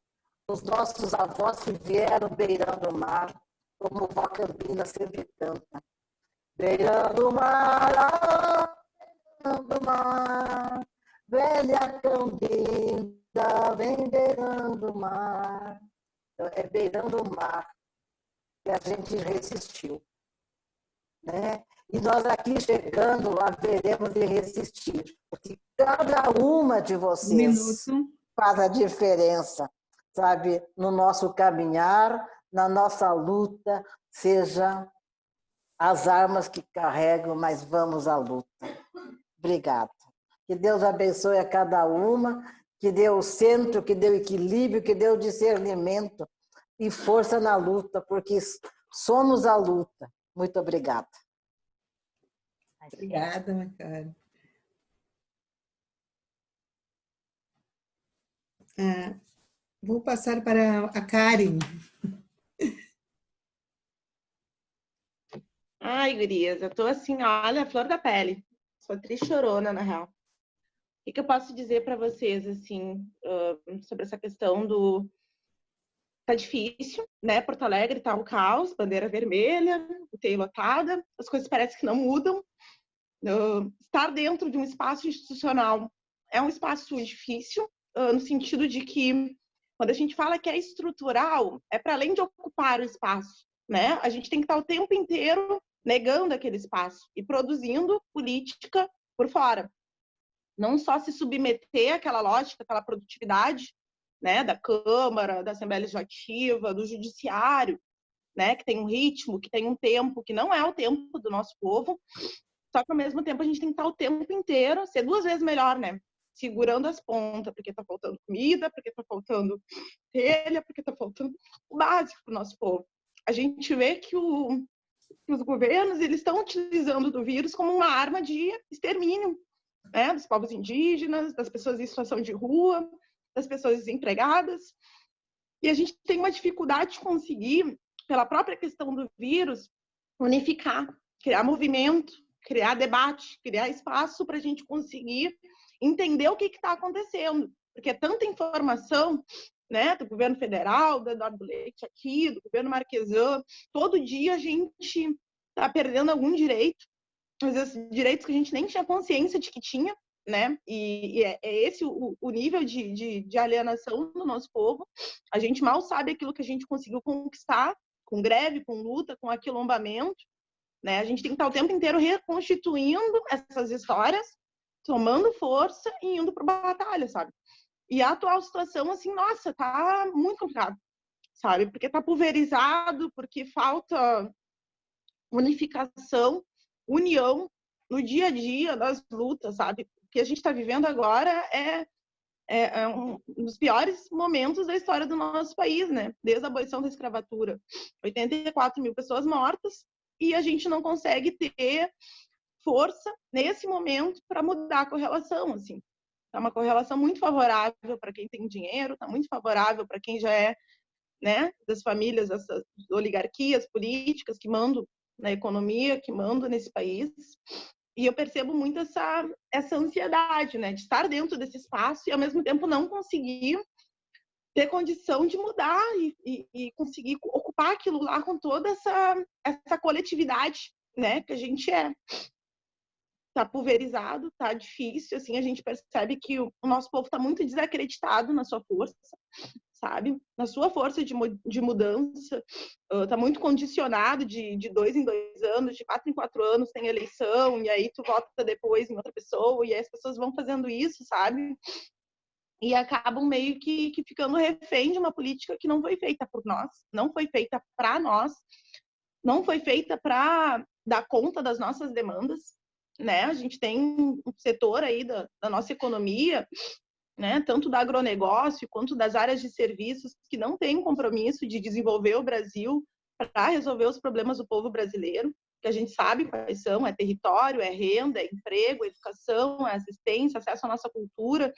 os nossos avós que vieram beirando o mar, como o Vó Campina sempre canta. Beirando o mar, beirando o mar, velha Cambinda, vem beirando o mar. É beirando o mar que a gente resistiu. Né? E nós aqui chegando, haveremos de resistir, porque cada uma de vocês faz a diferença, sabe, no nosso caminhar, na nossa luta, seja as armas que carregam, mas vamos à luta. Obrigada. Que Deus abençoe a cada uma, que dê o centro, que dê o equilíbrio, que dê o discernimento e força na luta, porque somos a luta. Muito obrigada. Obrigada, Macari. Vou passar para a Karen. Ai, gurias, eu tô assim, olha, a flor da pele. Sou triste chorona, na real. O que eu posso dizer para vocês, assim, sobre essa questão do... Tá difícil, né? Porto Alegre tá um caos, bandeira vermelha, UTI lotada, as coisas parecem que não mudam. Estar dentro de um espaço institucional é um espaço difícil, no sentido de que, quando a gente fala que é estrutural, é para além de ocupar o espaço, né? A gente tem que estar o tempo inteiro negando aquele espaço e produzindo política por fora. Não só se submeter àquela lógica, àquela produtividade, né, da Câmara, da Assembleia Legislativa, do Judiciário, né, que tem um ritmo, que tem um tempo, que não é o tempo do nosso povo, só que ao mesmo tempo a gente tem que estar o tempo inteiro, ser 2 vezes melhor, né, segurando as pontas, porque está faltando comida, porque está faltando telha, porque está faltando o básico para o nosso povo. A gente vê que os governos eles estão utilizando do vírus como uma arma de extermínio, né, dos povos indígenas, das pessoas em situação de rua, das pessoas desempregadas. E a gente tem uma dificuldade de conseguir, pela própria questão do vírus, unificar, criar movimento, criar debate, criar espaço para a gente conseguir entender o que está acontecendo. Porque é tanta informação, né, do governo federal, do Eduardo Leite aqui, do governo Marquesan, todo dia a gente está perdendo algum direito, às vezes direitos que a gente nem tinha consciência de que tinha, né? E é esse o nível de alienação do nosso povo. A gente mal sabe aquilo que a gente conseguiu conquistar com greve, com luta, com aquilombamento, né? A gente tem que estar o tempo inteiro reconstituindo essas histórias, tomando força e indo para a batalha, sabe? E a atual situação, assim, nossa, tá muito complicado, sabe? Porque tá pulverizado, porque falta unificação, união no dia a dia das lutas, sabe? O que a gente está vivendo agora é um dos piores momentos da história do nosso país, né? Desde a abolição da escravatura. 84 mil pessoas mortas e a gente não consegue ter força nesse momento para mudar a correlação, assim. É uma correlação muito favorável para quem tem dinheiro, está muito favorável para quem já é, né, das famílias, dessas oligarquias políticas que mandam na economia, que mandam nesse país. E eu percebo muito essa ansiedade, né, de estar dentro desse espaço e, ao mesmo tempo, não conseguir ter condição de mudar e conseguir ocupar aquilo lá com toda essa coletividade, né, que a gente é. Tá pulverizado, tá difícil, assim, a gente percebe que o nosso povo tá muito desacreditado na sua força, sabe? Na sua força de mudança, tá muito condicionado de 2 em 2 anos, de 4 em 4 anos tem eleição, e aí tu vota depois em outra pessoa, e aí as pessoas vão fazendo isso, sabe? E acabam meio que ficando refém de uma política que não foi feita por nós, não foi feita para nós, não foi feita para dar conta das nossas demandas, né? A gente tem um setor aí da nossa economia, né, tanto do agronegócio quanto das áreas de serviços, que não tem compromisso de desenvolver o Brasil para resolver os problemas do povo brasileiro, que a gente sabe quais são: é território, é renda, é emprego, é educação, é assistência, acesso à nossa cultura,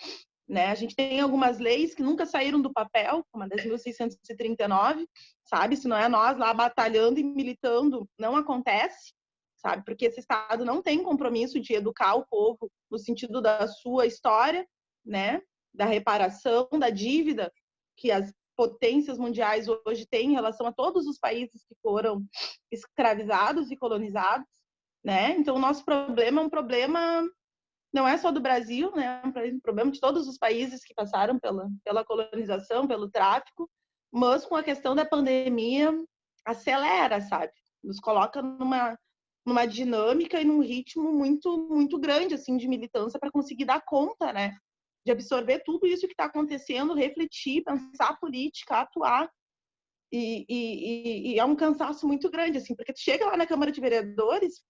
né? A gente tem algumas leis que nunca saíram do papel, como a 10.639, sabe? Se não é nós lá batalhando e militando, não acontece, sabe? Porque esse Estado não tem compromisso de educar o povo no sentido da sua história, né? Da reparação, da dívida que as potências mundiais hoje têm em relação a todos os países que foram escravizados e colonizados, né? Então, o nosso problema é um problema, não é só do Brasil, né? É um problema de todos os países que passaram pela colonização, pelo tráfico, mas com a questão da pandemia acelera, sabe? Nos coloca numa dinâmica e num ritmo muito grande, assim, de militância para conseguir dar conta, né? De absorver tudo isso que está acontecendo, refletir, pensar política, atuar. E é um cansaço muito grande, assim, porque tu chega lá na Câmara de Vereadores,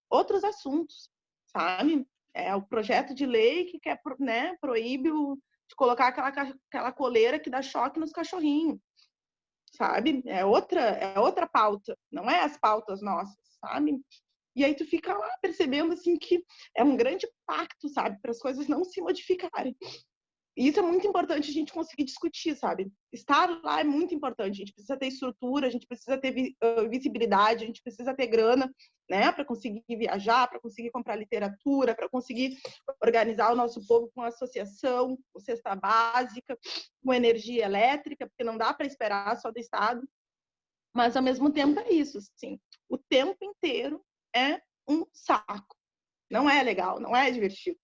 outros assuntos, sabe? É o projeto de lei que quer, né, proíbe de colocar aquela coleira que dá choque nos cachorrinhos, sabe? É outra pauta, não é as pautas nossas, sabe? E aí tu fica lá percebendo, assim, que é um grande pacto, sabe? Para as coisas não se modificarem. E isso é muito importante a gente conseguir discutir, sabe? Estar lá é muito importante. A gente precisa ter estrutura, a gente precisa ter visibilidade, a gente precisa ter grana, né? Para conseguir viajar, para conseguir comprar literatura, para conseguir organizar o nosso povo com associação, com cesta básica, com energia elétrica, porque não dá para esperar só do Estado. Mas, ao mesmo tempo, é isso, sim. O tempo inteiro é um saco. Não é legal, não é divertido.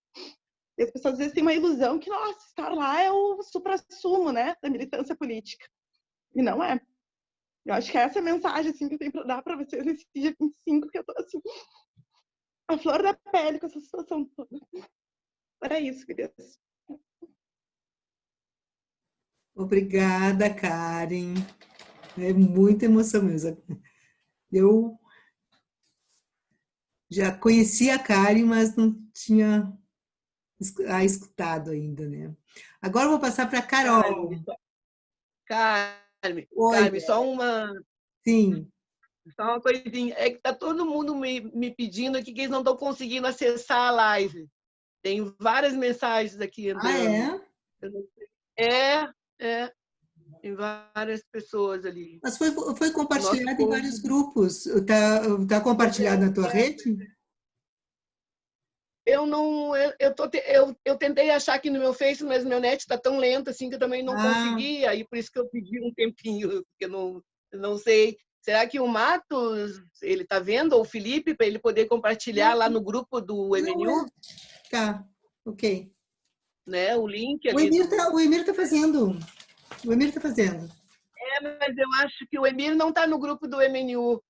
E as pessoas às vezes têm uma ilusão que, nossa, estar lá é o suprassumo, né, da militância política. E não é. Eu acho que essa é a mensagem assim, que eu tenho para dar para vocês nesse dia 25, que eu tô assim, a flor da pele com essa situação toda. Era isso, queridas. Obrigada, Karen. É muita emoção mesmo. Eu já conhecia a Karen, mas não tinha escutado ainda, né? Agora eu vou passar para a Carol. Carmen, só uma coisinha. É que tá todo mundo me pedindo aqui que eles não estão conseguindo acessar a live. Tem várias mensagens aqui entrando. Tem várias pessoas ali. Mas foi compartilhado em vários grupos. Tá compartilhado na tua rede? Eu tentei achar aqui no meu Face, mas meu net está tão lento assim que eu também não consegui, aí por isso que eu pedi um tempinho, porque eu não sei. Será que o Matos, ele está vendo, ou o Felipe, para ele poder compartilhar lá no grupo do MNU? Tá, ok. Né, o link ali. O Emir tá fazendo. Mas eu acho que o Emir não está no grupo do MNU.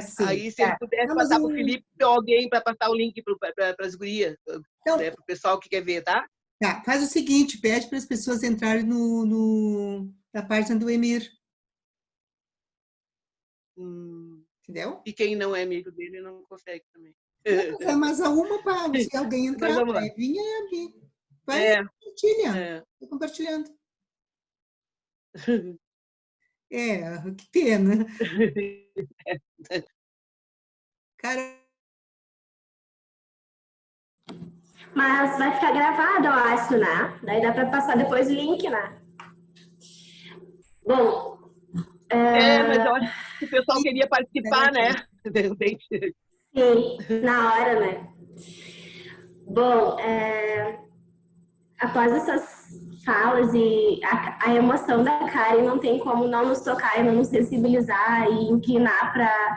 Sim. Aí, se ele pudesse passar para o Felipe ou alguém para passar o link para as gurias, então, para o pessoal que quer ver, tá? Tá, faz o seguinte, pede para as pessoas entrarem na página do Emir. Entendeu? E quem não é amigo dele não consegue também. Mas se alguém entrar, vai vir e abrir. Vai, compartilha. Estou compartilhando. Que pena. Cara. Mas vai ficar gravado, eu acho, né? Daí dá para passar depois o link, né? Bom. Mas eu acho que o pessoal queria participar, né? De repente. Sim, na hora, né? Bom, após essas falas e a emoção da Karen não tem como não nos tocar e não nos sensibilizar e inclinar para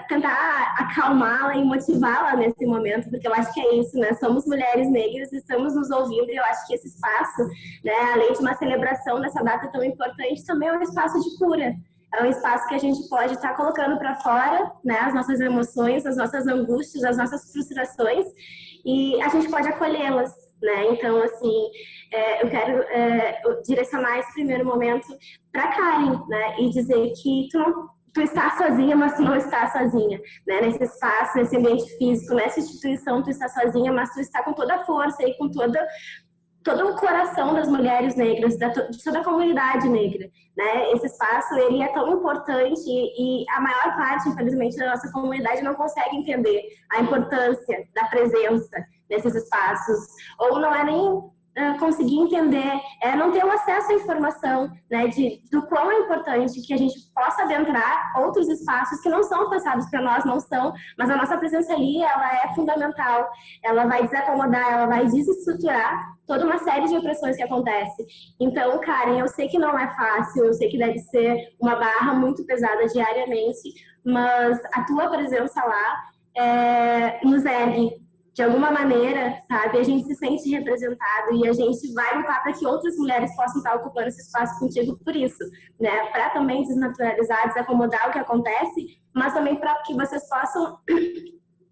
tentar acalmá-la e motivá-la nesse momento, porque eu acho que é isso, né? Somos mulheres negras, estamos nos ouvindo e eu acho que esse espaço, né, além de uma celebração dessa data tão importante, também é um espaço de cura. É um espaço que a gente pode estar colocando para fora, né, as nossas emoções, as nossas angústias, as nossas frustrações, e a gente pode acolhê-las, né? Então, assim, eu quero direcionar esse primeiro momento para Karen, né, e dizer que tu está sozinha, mas tu não está sozinha, né? Nesse espaço, nesse ambiente físico, nessa instituição, tu está sozinha, mas tu está com toda a força e com todo o coração das mulheres negras, de toda a comunidade negra, né? Esse espaço, ele é tão importante e a maior parte, infelizmente, da nossa comunidade não consegue entender a importância da presença nesses espaços, ou não é nem conseguir entender, não ter o acesso à informação, né, do quão é importante que a gente possa adentrar outros espaços que não são pensados para nós, não são, mas a nossa presença ali, ela é fundamental, ela vai desacomodar, ela vai desestruturar toda uma série de opressões que acontecem. Então, Karen, eu sei que não é fácil, eu sei que deve ser uma barra muito pesada diariamente, mas a tua presença lá nos ergue. De alguma maneira, sabe, a gente se sente representado e a gente vai lutar para que outras mulheres possam estar ocupando esse espaço contigo por isso, né? Para também desnaturalizar, desacomodar o que acontece, mas também para que vocês possam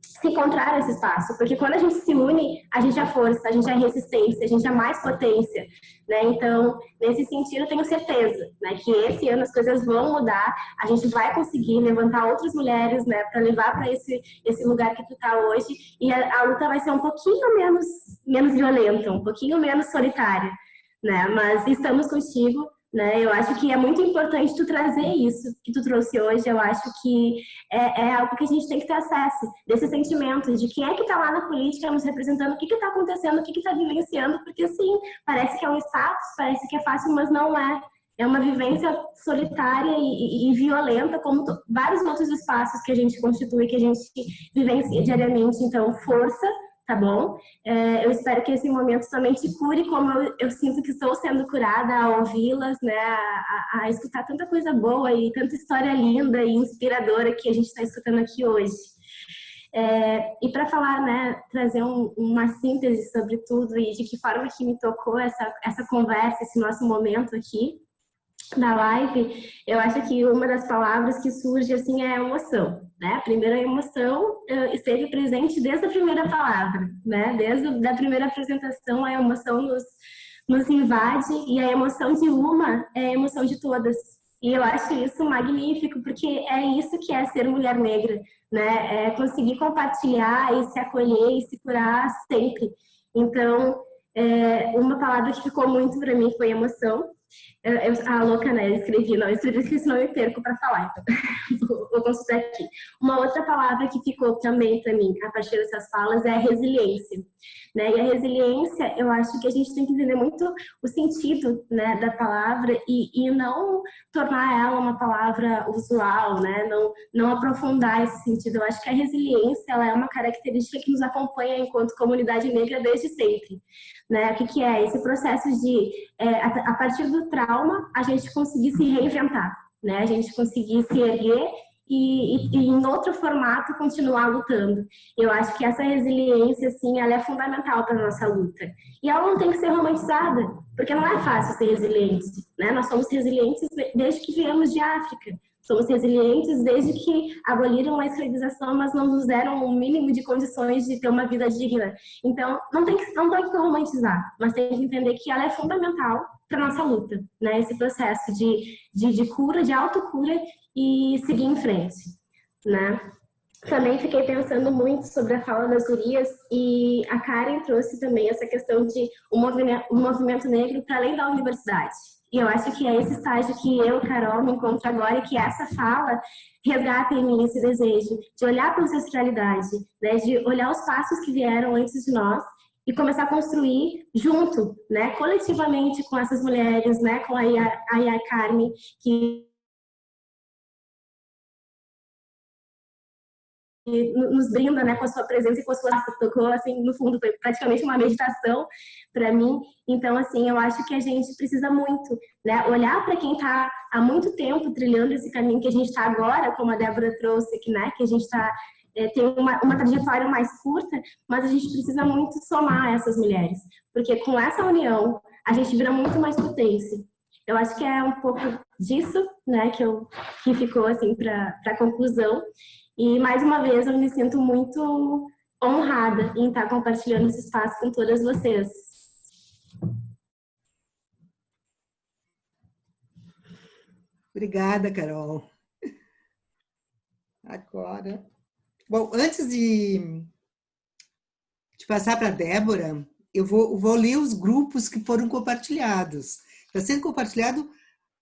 se encontrar nesse espaço, porque quando a gente se une, a gente é força, a gente é resistência, a gente é mais potência, né? Então, nesse sentido, eu tenho certeza, né, que esse ano as coisas vão mudar, a gente vai conseguir levantar outras mulheres, né, para levar para esse lugar que tu tá hoje, e a luta vai ser um pouquinho menos violenta, um pouquinho menos solitária, né? Mas estamos contigo, né? Eu acho que é muito importante tu trazer isso que tu trouxe hoje. Eu acho que é algo que a gente tem que ter acesso, desse sentimento de quem é que está lá na política nos representando, o que está acontecendo, o que está vivenciando, porque sim, parece que é um status, parece que é fácil, mas não é. É uma vivência solitária e violenta, como vários outros espaços que a gente constitui, que a gente vivencia diariamente. Então, força, tá bom? Eu espero que esse momento também te cure, como eu sinto que estou sendo curada a ouvi-las, né? A escutar tanta coisa boa e tanta história linda e inspiradora que a gente está escutando aqui hoje. E para falar, né, trazer uma síntese sobre tudo e de que forma que me tocou essa conversa, esse nosso momento aqui na live, eu acho que uma das palavras que surge assim é a emoção, né? A primeira emoção esteve presente desde a primeira palavra, né? Desde a primeira apresentação, a emoção nos invade, e a emoção de uma é a emoção de todas. E eu acho isso magnífico, porque é isso que é ser mulher negra, né? É conseguir compartilhar e se acolher e se curar sempre. Então, uma palavra que ficou muito para mim foi emoção. A louca, né? Escrevi, porque senão eu me perco para falar. Então, vou consultar aqui. Uma outra palavra que ficou também para mim, a partir dessas falas, é a resiliência. Né? E a resiliência, eu acho que a gente tem que entender muito o sentido, né, da palavra e não tornar ela uma palavra usual, né? Não aprofundar esse sentido. Eu acho que a resiliência, ela é uma característica que nos acompanha enquanto comunidade negra desde sempre. Né? O que é? Esse processo de, a partir do trauma, a gente conseguir se reinventar, né? A gente conseguir se erguer e em outro formato continuar lutando. Eu acho que essa resiliência, assim, ela é fundamental para a nossa luta. E ela não tem que ser romantizada, porque não é fácil ser resiliente, né? Nós somos resilientes desde que viemos de África. Somos resilientes desde que aboliram a escravização, mas não nos deram o mínimo de condições de ter uma vida digna. Então, não tem que romantizar, mas tem que entender que ela é fundamental para a nossa luta, né? Esse processo de cura, de autocura e seguir em frente, né? Também fiquei pensando muito sobre a fala das gurias e a Karen trouxe também essa questão de um movimento negro para além da universidade. E eu acho que é esse estágio que eu, Carol, me encontro agora e que essa fala resgata em mim esse desejo de olhar para a ancestralidade, né, de olhar os passos que vieram antes de nós e começar a construir junto, né, coletivamente com essas mulheres, né, com a Yaya Carmen, que nos brinda, né, com a sua presença e com a sua tocou, assim, no fundo, foi praticamente uma meditação para mim. Então, assim, eu acho que a gente precisa muito, né, olhar para quem está há muito tempo trilhando esse caminho que a gente está agora, como a Débora trouxe aqui, né, que a gente está tem uma trajetória mais curta, mas a gente precisa muito somar essas mulheres, porque com essa união a gente vira muito mais potência. Eu acho que é um pouco disso, né, que ficou assim para a conclusão. E, mais uma vez, eu me sinto muito honrada em estar compartilhando esse espaço com todas vocês. Obrigada, Carol. Agora... Bom, antes de passar para a Débora, eu vou ler os grupos que foram compartilhados. Está sendo compartilhado,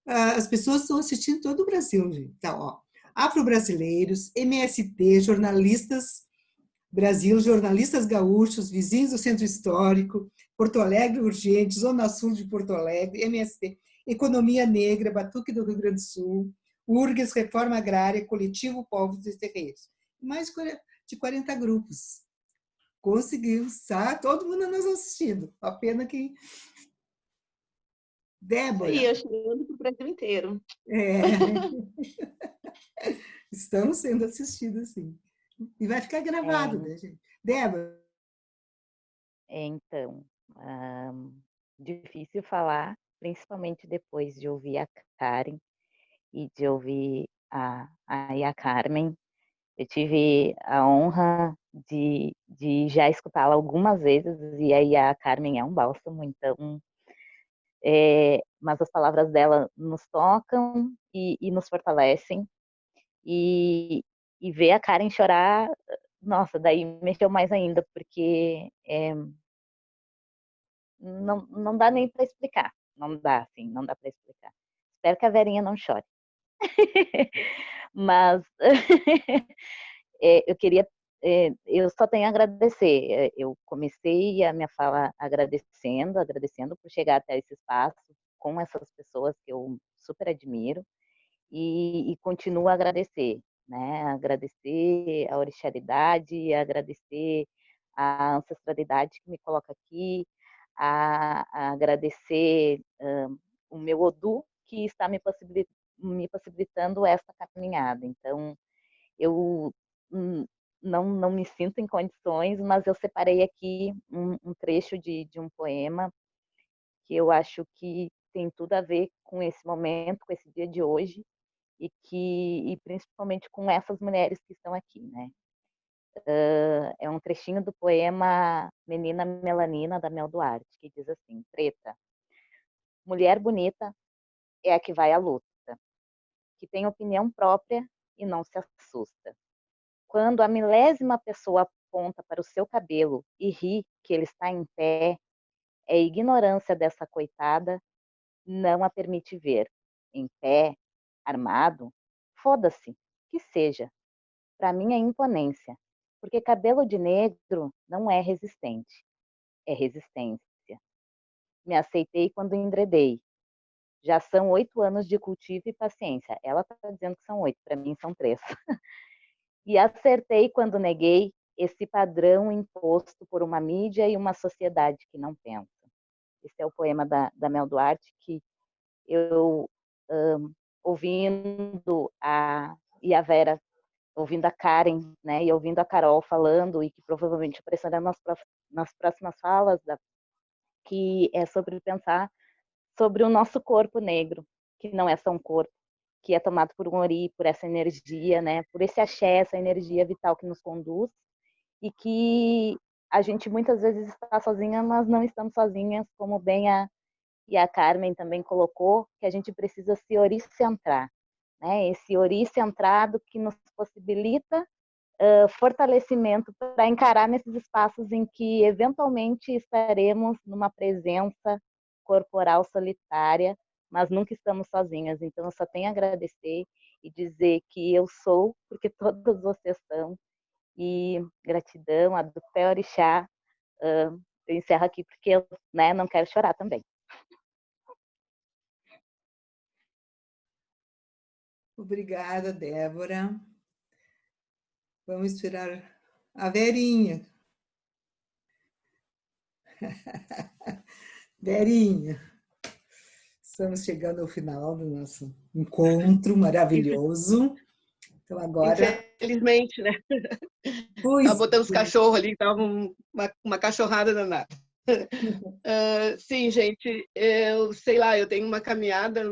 as pessoas estão assistindo todo o Brasil, gente. Então, ó, afro-brasileiros, MST, jornalistas Brasil, jornalistas gaúchos, vizinhos do Centro Histórico, Porto Alegre Urgente, Zona Sul de Porto Alegre, MST, Economia Negra, Batuque do Rio Grande do Sul, URGS, Reforma Agrária, Coletivo Povos dos Terreiros. Mais de 40 grupos. Conseguimos, tá? Todo mundo nos assistindo. A pena que... Débora. E eu chegando para o Brasil inteiro. Estamos sendo assistidos, sim. E vai ficar gravado, né, gente? Débora. Então, difícil falar, principalmente depois de ouvir a Karen e de ouvir a Carmen. Eu tive a honra de já escutá-la algumas vezes, e aí a Carmen é um bálsamo, então... mas as palavras dela nos tocam e nos fortalecem. E ver a Karen chorar, nossa, daí mexeu mais ainda, porque não dá nem para explicar. Não dá para explicar. espero que a Verinha não chore. Mas eu só tenho a agradecer. Eu comecei a minha fala agradecendo por chegar até esse espaço com essas pessoas que eu super admiro e continuo a agradecer, né? Agradecer a orixaridade, agradecer a ancestralidade que me coloca aqui, a agradecer o meu Odu que está me possibilitando essa caminhada. Então, eu não me sinto em condições, mas eu separei aqui um trecho de um poema que eu acho que tem tudo a ver com esse momento, com esse dia de hoje, e principalmente com essas mulheres que estão aqui, né? É um trechinho do poema Menina Melanina, da Mel Duarte, que diz assim: Preta, mulher bonita é a que vai à luta, que tem opinião própria e não se assusta. Quando a milésima pessoa aponta para o seu cabelo e ri que ele está em pé, é ignorância dessa coitada, não a permite ver. Em pé, armado, foda-se, que seja. Para mim é imponência, porque cabelo de negro não é resistente, é resistência. Me aceitei quando enredei. Já são 8 anos de cultivo e paciência. Ela está dizendo que são 8, para mim são 3. E acertei quando neguei esse padrão imposto por uma mídia e uma sociedade que não pensa. Esse é o poema da Mel Duarte, que eu, ouvindo e a Vera, ouvindo a Karen, né, e ouvindo a Carol falando, e que provavelmente aparecerá nas próximas falas, que é sobre pensar sobre o nosso corpo negro, que não é só um corpo, que é tomado por um ori, por essa energia, né, por esse axé, essa energia vital que nos conduz, e que a gente muitas vezes está sozinha, mas não estamos sozinhas, como bem a Carmen também colocou, que a gente precisa se oricentrar, né? Esse ori centrado que nos possibilita fortalecimento para encarar nesses espaços em que eventualmente estaremos numa presença corporal solitária, mas nunca estamos sozinhas. Então eu só tenho a agradecer e dizer que eu sou, porque todos vocês são, e gratidão, a do Pé Orixá. Eu encerro aqui porque eu, né, não quero chorar também. Obrigada, Débora. Vamos esperar a Verinha. Verinha, estamos chegando ao final do nosso encontro maravilhoso. Então agora... Infelizmente, né? Tava botando os cachorros ali, tava uma cachorrada danada. Sim, gente, eu sei lá, eu tenho uma caminhada,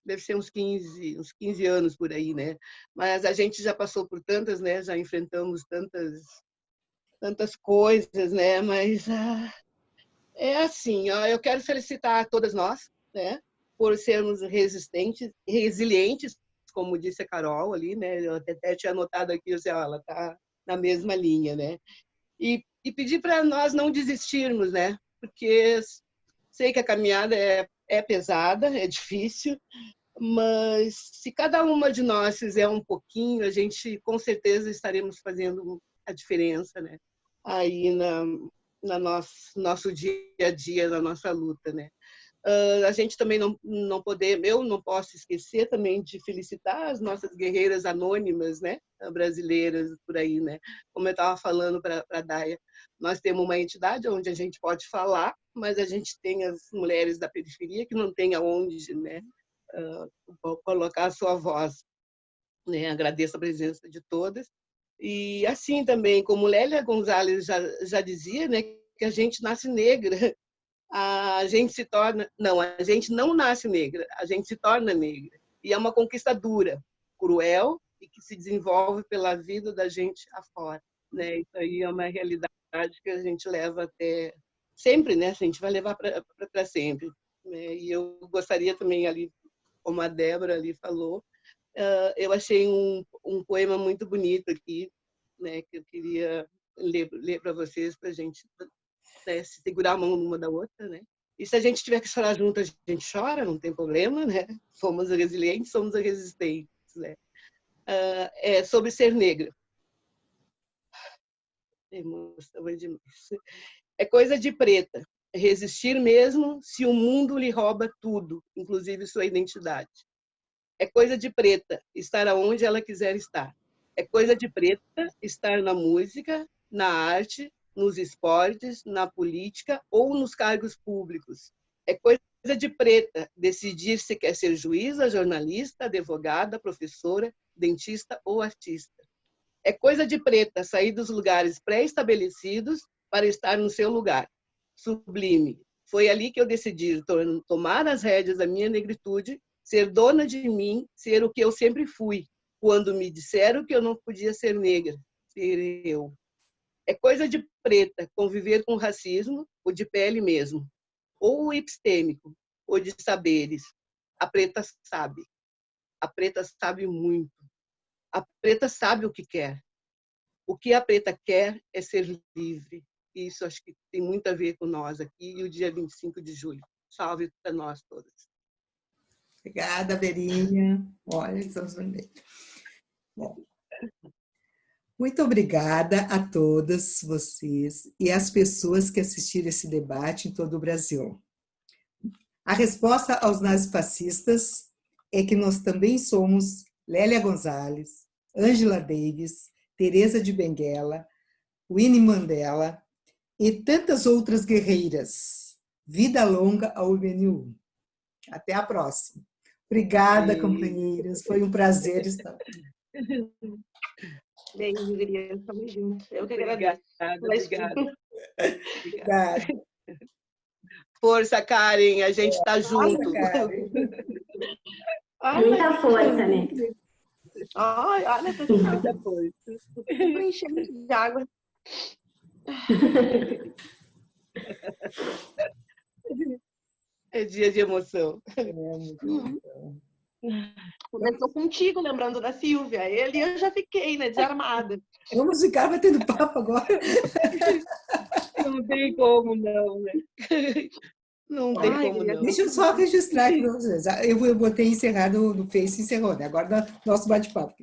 deve ser uns 15 anos por aí, né? Mas a gente já passou por tantas, né? Já enfrentamos tantas coisas, né? Mas é assim, ó, eu quero felicitar todas nós, né? Por sermos resistentes, resilientes, como disse a Carol ali, né? Eu até tinha anotado aqui, assim, ó, ela tá na mesma linha, né? E pedir para nós não desistirmos, né? Porque sei que a caminhada é pesada, é difícil, mas se cada uma de nós fizer um pouquinho, a gente com certeza estaremos fazendo a diferença, né? Aí na nosso dia a dia, na nossa luta, né? A gente também eu não posso esquecer também de felicitar as nossas guerreiras anônimas, né, brasileiras por aí, né? Como eu estava falando para a Daia, nós temos uma entidade onde a gente pode falar, mas a gente tem as mulheres da periferia que não tem aonde, né, colocar a sua voz, né? Agradeço a presença de todas. E assim também, como Lélia Gonzalez já dizia, né, que a gente nasce negra, a gente não nasce negra, a gente se torna negra. E é uma conquista dura, cruel e que se desenvolve pela vida da gente afora, né? Isso aí é uma realidade que a gente leva até sempre, né? A gente vai levar para sempre, né? E eu gostaria também ali, como a Débora ali falou, eu achei um poema muito bonito aqui, né? Que eu queria ler para vocês, para a gente, né, se segurar a mão uma da outra, né? E se a gente tiver que chorar junto, a gente chora, não tem problema, né? Somos resilientes, somos resistentes, né? É sobre ser negra. Emoção é demais. É coisa de preta. Resistir mesmo se o mundo lhe rouba tudo, inclusive sua identidade. É coisa de preta estar aonde ela quiser estar. É coisa de preta estar na música, na arte, nos esportes, na política ou nos cargos públicos. É coisa de preta decidir se quer ser juíza, jornalista, advogada, professora, dentista ou artista. É coisa de preta sair dos lugares pré-estabelecidos para estar no seu lugar. Sublime. Foi ali que eu decidi tomar as rédeas da minha negritude, ser dona de mim, ser o que eu sempre fui, quando me disseram que eu não podia ser negra, ser eu. É coisa de preta conviver com racismo, ou de pele mesmo, ou epistêmico, ou de saberes. A preta sabe. A preta sabe muito. A preta sabe o que quer. O que a preta quer é ser livre. E isso acho que tem muito a ver com nós aqui, e o dia 25 de julho. Salve para nós todas. Obrigada, Verinha. Olha, estamos vermelhos. Bom, muito obrigada a todas vocês e as pessoas que assistiram esse debate em todo o Brasil. A resposta aos nazifascistas é que nós também somos Lélia Gonzalez, Angela Davis, Teresa de Benguela, Winnie Mandela e tantas outras guerreiras. Vida longa ao UBNU. Até a próxima. Obrigada, companheiras. Foi um prazer estar aqui. Beijo, Gurias. Tamo junto. Eu que agradeço. Obrigada. Força, Karen. A gente está junto. Muita força, né? Olha, muita força. Estou enchendo de água. É dia de emoção. Começou contigo, lembrando da Silvia. Ele eu já fiquei, né, desarmada. Vamos ficar batendo papo agora. Não tem como não, né? Não tem como não. Deixa eu só registrar aqui para vocês. Eu botei encerrado no Face, encerrou, né? Agora nosso bate-papo.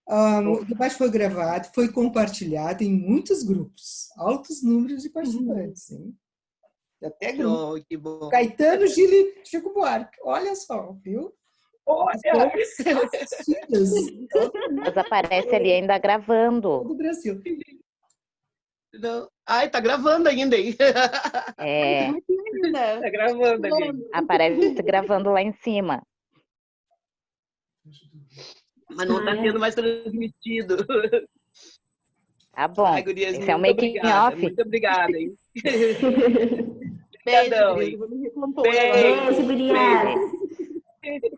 O debate foi gravado, foi compartilhado em muitos grupos, altos números de participantes. Hein? Até grupo. Que bom. Caetano, Gili, Chico Buarque. Olha só, viu? Olha! Mas aparece ali ainda gravando. Do Brasil. Não. Ai, tá gravando ainda, hein? É. Tá gravando ali. Aparece gravando lá em cima. Mas não tá sendo mais transmitido. Tá bom. Ai, gurias, esse é o making off. Muito obrigada, hein? Beijo, hein? vou me recompor. Beijo, Gurias. Beijo.